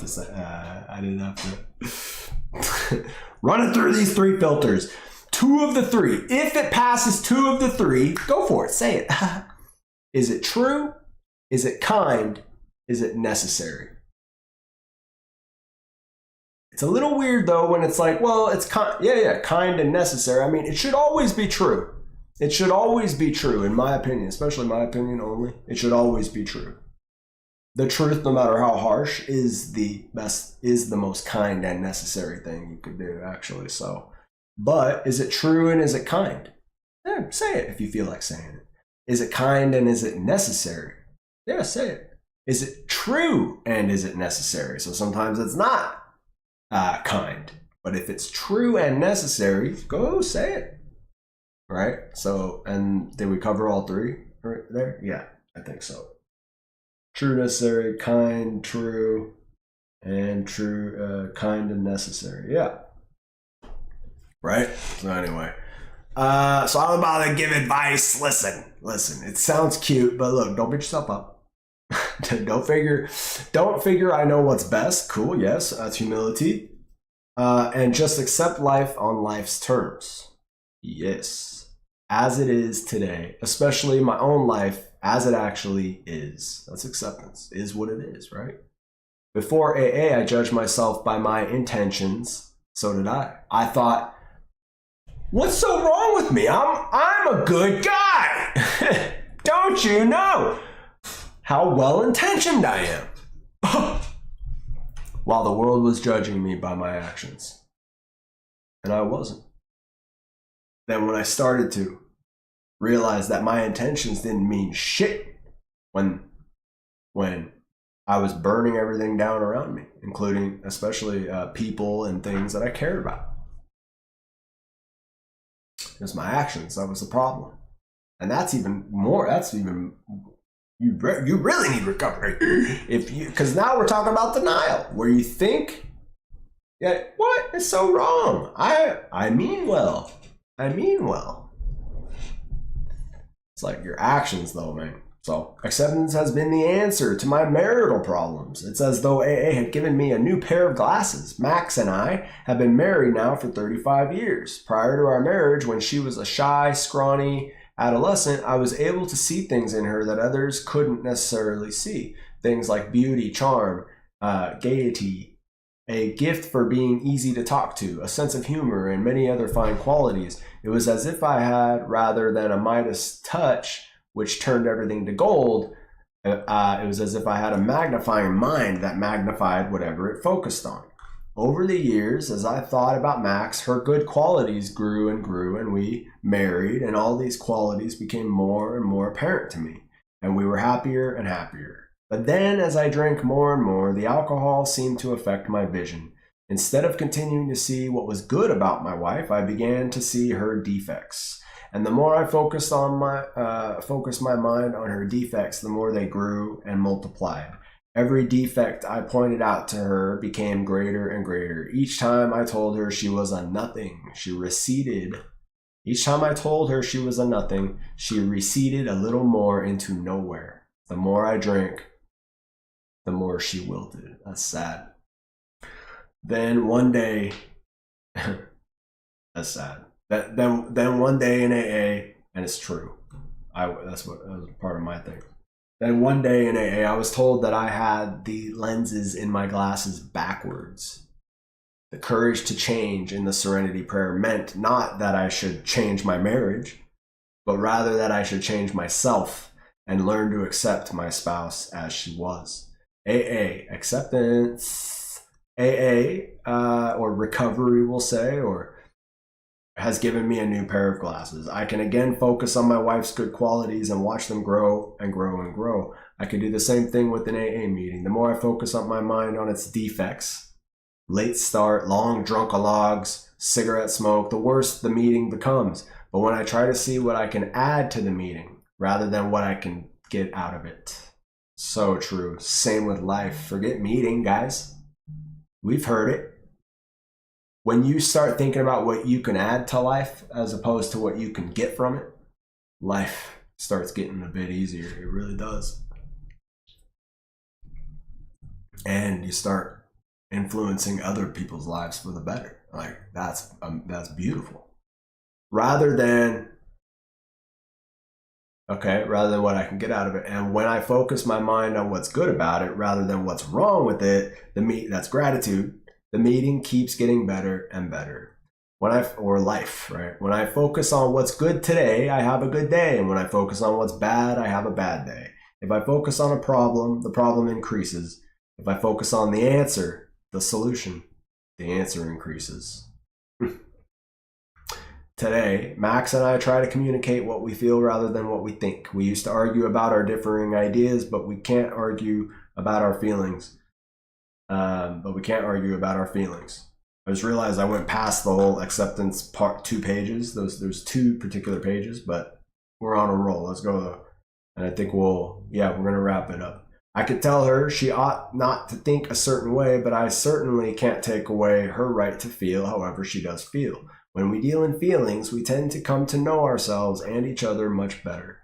to say. I didn't have to. Run it through these three filters. 2 of the 3. If it passes 2 of the 3, go for it. Say it. Is it true? Is it kind? Is it necessary? It's a little weird though when it's like, well, it's kind and necessary. I mean, it should always be true. It should always be true, in my opinion, especially my opinion only. It should always be true. The truth, no matter how harsh, is the most kind and necessary thing you could do, actually. So, but is it true and is it kind? Yeah, say it if you feel like saying it. Is it kind and is it necessary? Yeah, say it. Is it true and is it necessary? So sometimes it's not kind, but if it's true and necessary, go say it. Right? So, and did we cover all 3 right there? Yeah, I think so. True, necessary, kind, true, and kind and necessary. Yeah. Right? So anyway. So I'm about to give advice. Listen. It sounds cute, but look, don't beat yourself up. Don't figure I know what's best. Cool, yes, that's humility. And just accept life on life's terms. Yes. As it is today, especially my own life as it actually is. That's acceptance. Is what it is, right? Before AA, I judged myself by my intentions. So did I. I thought, what's so wrong with me? I'm a good guy. Don't you know how well-intentioned I am? While the world was judging me by my actions. And I wasn't. Then when I started to realize that my intentions didn't mean shit when I was burning everything down around me, including especially people and things that I cared about. It was my actions that was the problem. And you really need recovery because now we're talking about denial, where you think, yeah, what is so wrong? I mean well. It's like your actions though, man. So acceptance has been the answer to my marital problems. It's as though AA had given me a new pair of glasses. Max and I have been married now for 35 years. Prior to our marriage, when she was a shy, scrawny adolescent, I was able to see things in her that others couldn't necessarily see. Things like beauty, charm, gaiety, a gift for being easy to talk to, a sense of humor, and many other fine qualities. It was as if I had, rather than a Midas touch, which turned everything to gold, it was as if I had a magnifying mind that magnified whatever it focused on. Over the years, as I thought about Max, her good qualities grew, and we married, and all these qualities became more and more apparent to me, and we were happier and happier. But then, as I drank more and more, the alcohol seemed to affect my vision. Instead of continuing to see what was good about my wife, I began to see her defects. And the more I focused my mind on her defects, the more they grew and multiplied. Every defect I pointed out to her became greater and greater. Each time I told her she was a nothing, she receded. Each time I told her she was a nothing, she receded a little more into nowhere. The more I drank, the more she wilted. That's sad. Then one day, that's sad. Then one day in AA, and it's true. That was part of my thing. Then one day in AA, I was told that I had the lenses in my glasses backwards. The courage to change in the Serenity Prayer meant not that I should change my marriage, but rather that I should change myself and learn to accept my spouse as she was. AA, acceptance. AA, or recovery, we'll say, or has given me a new pair of glasses. I can again focus on my wife's good qualities and watch them grow and grow and grow. I can do the same thing with an AA meeting. The more I focus on my mind on its defects, late start, long drunkalogs, cigarette smoke, the worse the meeting becomes. But when I try to see what I can add to the meeting rather than what I can get out of it. So true. Same with life. Forget meeting, guys. We've heard it. When you start thinking about what you can add to life as opposed to what you can get from it, life starts getting a bit easier. It really does. And you start influencing other people's lives for the better. Like that's beautiful. Rather than what I can get out of it. And when I focus my mind on what's good about it rather than what's wrong with it, that's gratitude. The meeting keeps getting better and better. Or life, right? When I focus on what's good today, I have a good day. And when I focus on what's bad, I have a bad day. If I focus on a problem, the problem increases. If I focus on the answer, the solution, the answer increases. Today, Max and I try to communicate what we feel rather than what we think. We used to argue about our differing ideas, but we can't argue about our feelings. I just realized I went past the whole acceptance part 2 pages. There's 2 particular pages, but we're on a roll. Let's go though. And I think we're going to wrap it up. I could tell her she ought not to think a certain way, but I certainly can't take away her right to feel however she does feel. When we deal in feelings, we tend to come to know ourselves and each other much better.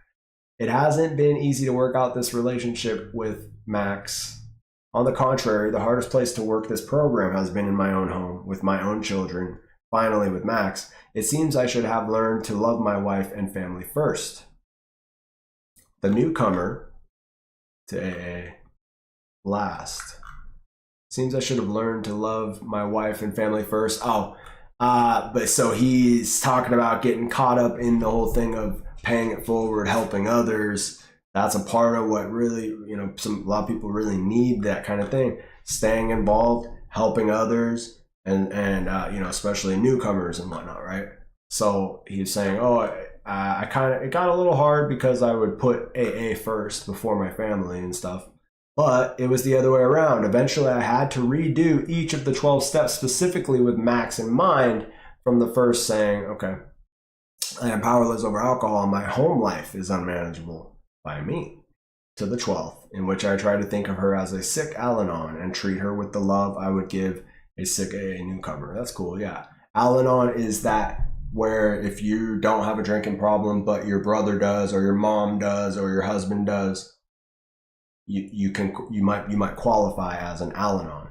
It hasn't been easy to work out this relationship with Max. On the contrary, the hardest place to work this program has been in my own home, with my own children. Finally, with Max, it seems I should have learned to love my wife and family first. The newcomer to AA last. Seems I should have learned to love my wife and family first. But so he's talking about getting caught up in the whole thing of paying it forward, helping others. That's a part of what really, a lot of people really need, that kind of thing. Staying involved, helping others, and especially newcomers and whatnot, right? So he's saying, it got a little hard because I would put AA first before my family and stuff. But it was the other way around. Eventually, I had to redo each of the 12 steps specifically with Max in mind, from the first saying, okay, I am powerless over alcohol and my home life is unmanageable by me, to the 12th, in which I try to think of her as a sick Al-Anon and treat her with the love I would give a sick AA newcomer. That's cool, yeah. Al-Anon is that where if you don't have a drinking problem, but your brother does, or your mom does, or your husband does, you might qualify as an Al-Anon,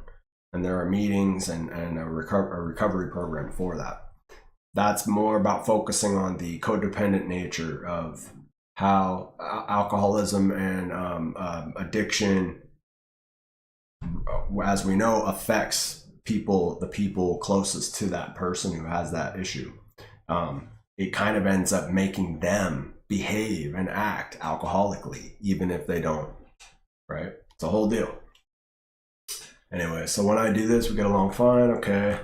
and there are meetings and a recovery program for that. That's more about focusing on the codependent nature of how alcoholism and addiction, as we know, affects the people closest to that person who has that issue. It kind of ends up making them behave and act alcoholically, even if they don't. Right? It's a whole deal. Anyway, so when I do this, we get along fine. Okay.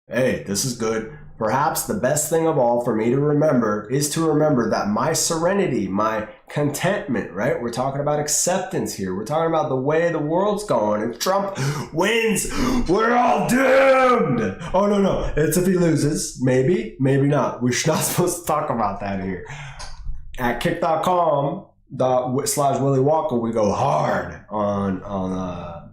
Hey, this is good. Perhaps the best thing of all for me to remember is to remember that my serenity, my contentment, right? We're talking about acceptance here. We're talking about the way the world's going. If Trump wins, we're all doomed. Oh, no. It's if he loses. Maybe, maybe not. We're not supposed to talk about that here. At kick.com/Willy Walker, we go hard on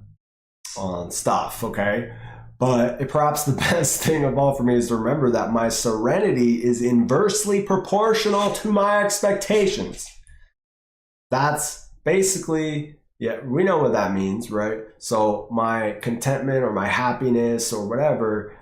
stuff, okay? But perhaps the best thing of all for me is to remember that my serenity is inversely proportional to my expectations. That's basically, we know what that means, right? So my contentment or my happiness or whatever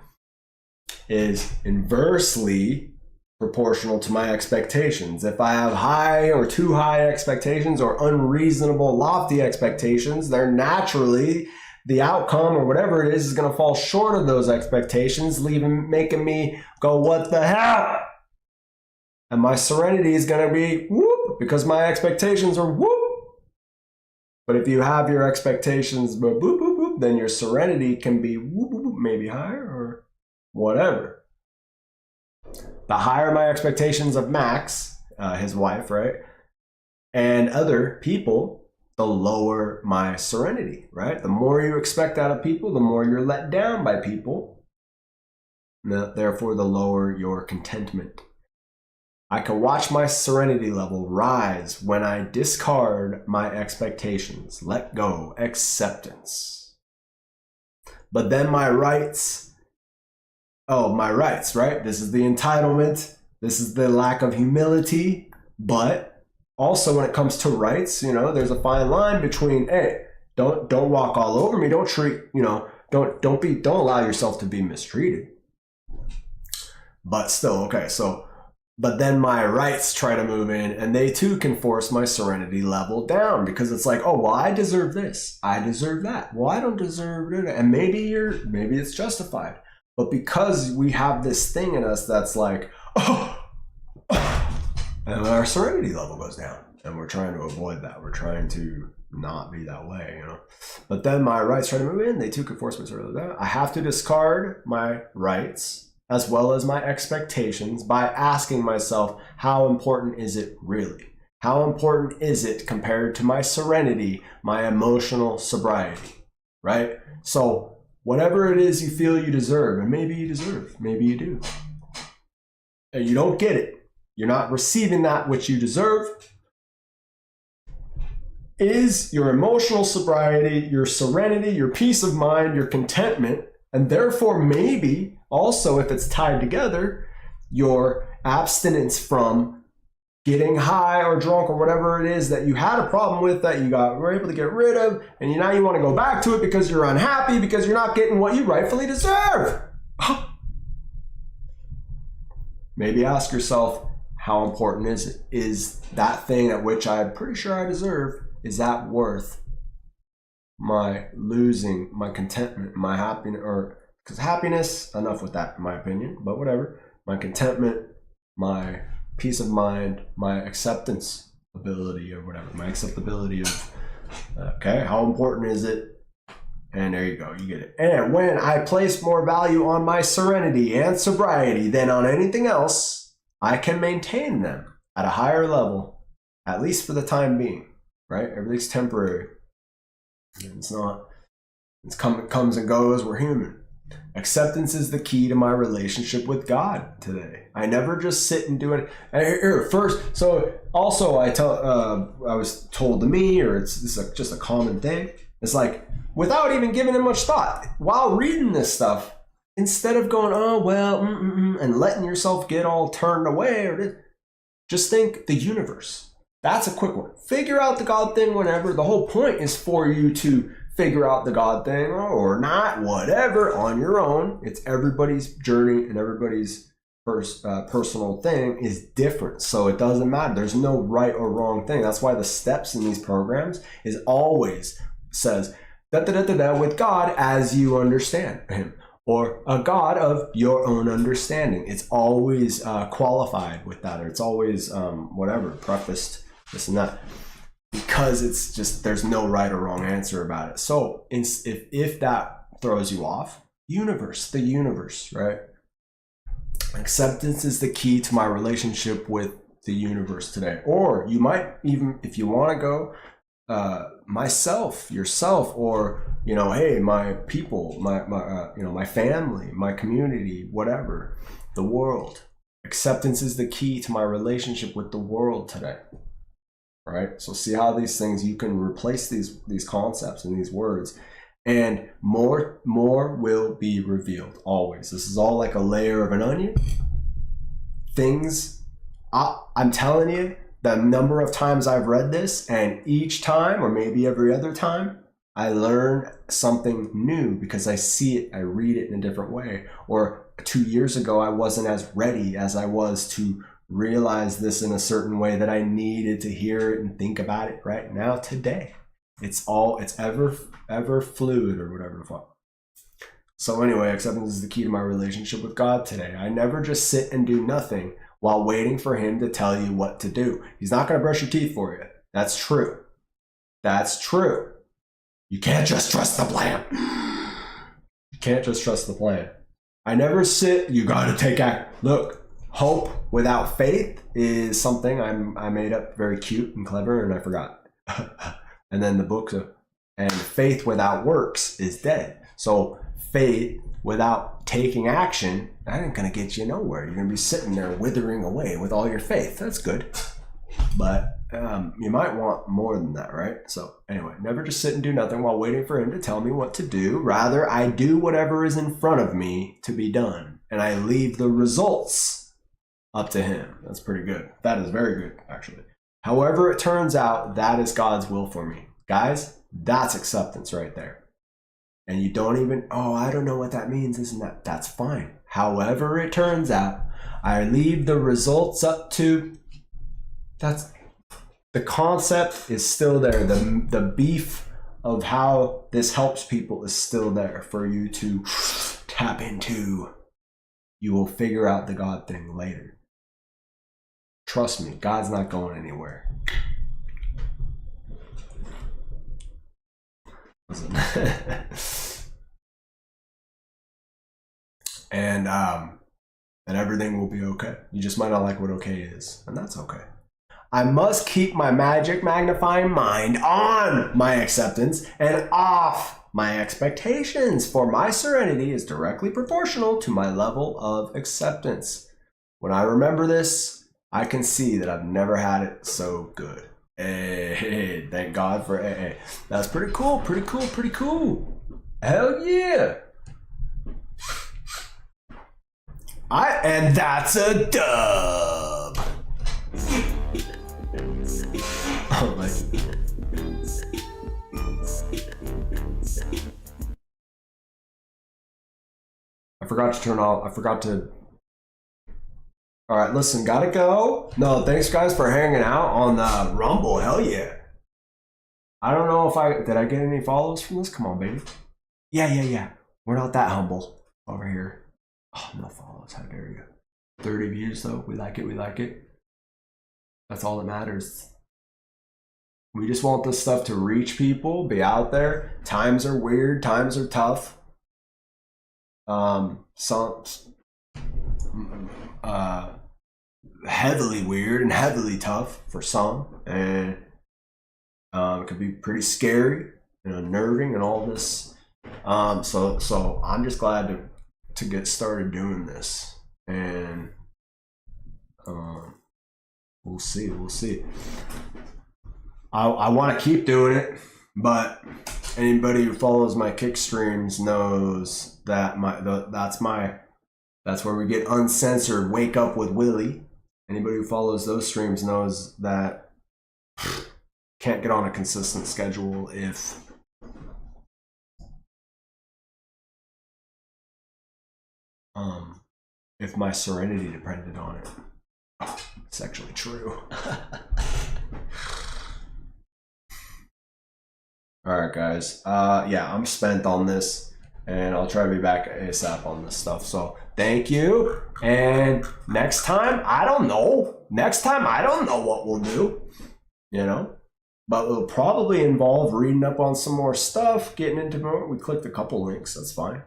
is inversely proportional to my expectations. If I have high or too high expectations or unreasonable, lofty expectations, they're naturally, the outcome or whatever it is going to fall short of those expectations, making me go, what the hell? And my serenity is going to be whoop, because my expectations are whoop. But if you have your expectations boop, boop, boop, then your serenity can be whoop, boop, boop, maybe higher, or whatever. The higher my expectations of Max, his wife, right, and other people, the lower my serenity, right? The more you expect out of people, the more you're let down by people. Therefore, the lower your contentment. I can watch my serenity level rise when I discard my expectations, let go, acceptance. But then my rights, right? This is the entitlement. This is the lack of humility. But also when it comes to rights, there's a fine line between, hey, don't walk all over me. Don't treat, don't allow yourself to be mistreated. But still, okay, but then my rights try to move in, and they too can force my serenity level down, because it's like, oh, well, I deserve this, I deserve that. Well, I don't deserve it, and maybe it's justified. But because we have this thing in us that's like, and our serenity level goes down, and we're trying to avoid that. We're trying to not be that way, But then my rights try to move in, they too can force my serenity level down. I have to discard my rights as well as my expectations by asking myself, how important is it really? How important is it compared to my serenity, my emotional sobriety, right? So whatever it is you feel you deserve, and maybe you do, and you don't get it, you're not receiving that which you deserve, is your emotional sobriety, your serenity, your peace of mind, your contentment, and therefore maybe also, if it's tied together, your abstinence from getting high or drunk or whatever it is that you had a problem with that you were able to get rid of, and now you want to go back to it because you're unhappy because you're not getting what you rightfully deserve. Maybe ask yourself, how important is it? Is that thing at which I'm pretty sure I deserve, is that worth my losing my contentment, my happiness, or because happiness, enough with that in my opinion, but whatever, my contentment, my peace of mind, my acceptance ability or whatever, my acceptability of, okay, how important is it? And there you go, you get it. And when I place more value on my serenity and sobriety than on anything else, I can maintain them at a higher level, at least for the time being, right? Everything's temporary. It's not, it comes and goes, we're human. Acceptance is the key to my relationship with God today. I never just sit and do it. First, so also I was told to me, or this is just a common thing. It's like, without even giving it much thought, while reading this stuff, instead of going, oh, well, and letting yourself get all turned away, just think the universe. That's a quick one. Figure out the God thing whenever. The whole point is for you to figure out the God thing or not, whatever, on your own. It's everybody's journey, and everybody's personal thing is different. So it doesn't matter. There's no right or wrong thing. That's why the steps in these programs is always says, with God as you understand him, or a God of your own understanding. It's always qualified with that, or it's always prefaced, this and that. Because it's just, there's no right or wrong answer about it. So if that throws you off, the universe, right? Acceptance is the key to my relationship with the universe today. Or you might even, if you want to go, myself, yourself, or, hey, my people, my family, my community, whatever, the world. Acceptance is the key to my relationship with the world today. Right? So see how these things, you can replace these concepts and these words, and more will be revealed always. This is all like a layer of an onion. Things, I'm telling you, the number of times I've read this, and each time, or maybe every other time, I learn something new because I see it, I read it in a different way. Or 2 years ago, I wasn't as ready as I was to realize this in a certain way that I needed to hear it and think about it right now today. It's ever fluid, or whatever the fuck. So anyway, acceptance is the key to my relationship with God today. I never just sit and do nothing while waiting for him to tell you what to do. He's not going to brush your teeth for you. That's true. You can't just trust the plan. You can't just trust the plan. I never sit, you gotta take act. Look, hope without faith is something I made up very cute and clever, and I forgot. And then the book, and faith without works is dead. So faith without taking action, that ain't gonna get you nowhere. You're gonna be sitting there withering away with all your faith. That's good. But you might want more than that, right? So anyway, never just sit and do nothing while waiting for him to tell me what to do. Rather, I do whatever is in front of me to be done, and I leave the results up to him. That's pretty good. That is very good, actually. However it turns out, that is God's will for me. Guys, that's acceptance right there. And you don't even, oh, I don't know what that means, isn't that? That's fine. However it turns out, I leave the results up to, that's, the concept is still there. The beef of how this helps people is still there for you to tap into. You will figure out the God thing later. Trust me, God's not going anywhere. And everything will be okay. You just might not like what okay is, and that's okay. I must keep my magic magnifying mind on my acceptance and off my expectations, for my serenity is directly proportional to my level of acceptance. When I remember this, I can see that I've never had it so good. Hey, thank God for hey. That's pretty cool, pretty cool, pretty cool. Hell yeah. And that's a dub. Oh my. I forgot to turn off. I forgot to. All right, listen, gotta go. No, thanks guys for hanging out on the Rumble. Hell yeah. I don't know if did I get any follows from this? Come on, baby. Yeah. We're not that humble over here. Oh, no follows. How dare you? 30 views though. We like it. We like it. That's all that matters. We just want this stuff to reach people, be out there. Times are weird. Times are tough. Heavily weird and heavily tough for some, and it could be pretty scary and unnerving and all this. So I'm just glad to get started doing this, and we'll see. I want to keep doing it, but anybody who follows my kick streams knows that that's where we get uncensored. Wake up with Willy. Anybody who follows those streams knows that can't get on a consistent schedule if my serenity depended on it. Oh, it's actually true. All right, guys. Yeah, I'm spent on this, and I'll try to be back ASAP on this stuff. So thank you. And next time, I don't know. Next time, I don't know what we'll do, but it'll probably involve reading up on some more stuff, getting into more. We clicked a couple links. That's fine.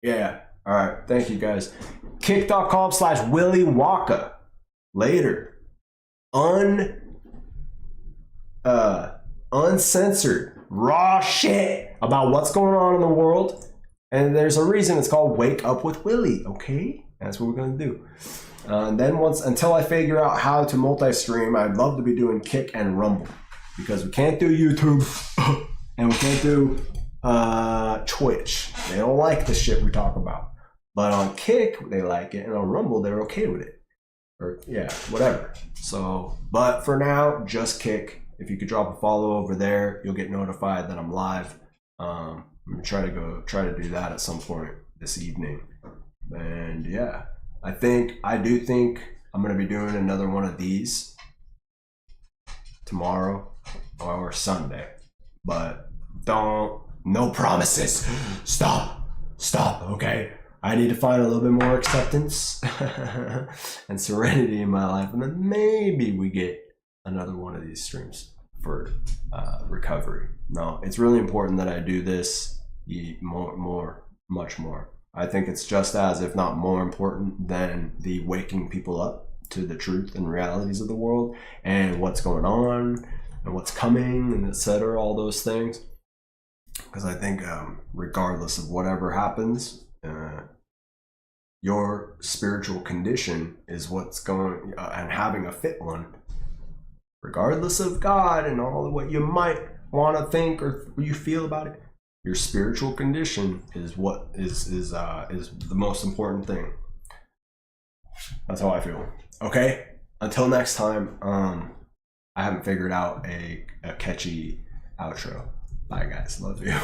Yeah. All right. Thank you, guys. Kick.com/Willy Waka. Later. Uncensored. Raw shit about what's going on in the world. And there's a reason it's called Wake Up with Willy, okay? That's what we're gonna do. And then until I figure out how to multi-stream, I'd love to be doing Kick and Rumble, because we can't do YouTube and we can't do Twitch. They don't like the shit we talk about. But on Kick, they like it, and on Rumble, they're okay with it. Or yeah, whatever. So, but for now, just Kick. If you could drop a follow over there, you'll get notified that I'm live. I'm gonna try to do that at some point this evening. And yeah, I do think I'm gonna be doing another one of these tomorrow or Sunday. But no promises. Stop, okay? I need to find a little bit more acceptance and serenity in my life, and then maybe we get another one of these streams for recovery. No, it's really important that I do this more much more. I think it's just as, if not more important than the waking people up to the truth and realities of the world and what's going on and what's coming and etc. All those things. Because I think regardless of whatever happens, your spiritual condition is what's going, and having a fit one, regardless of God and all of what you might want to think or you feel about it, your spiritual condition is what is the most important thing. That's how I feel. Okay, until next time. I haven't figured out a catchy outro. Bye guys, love you.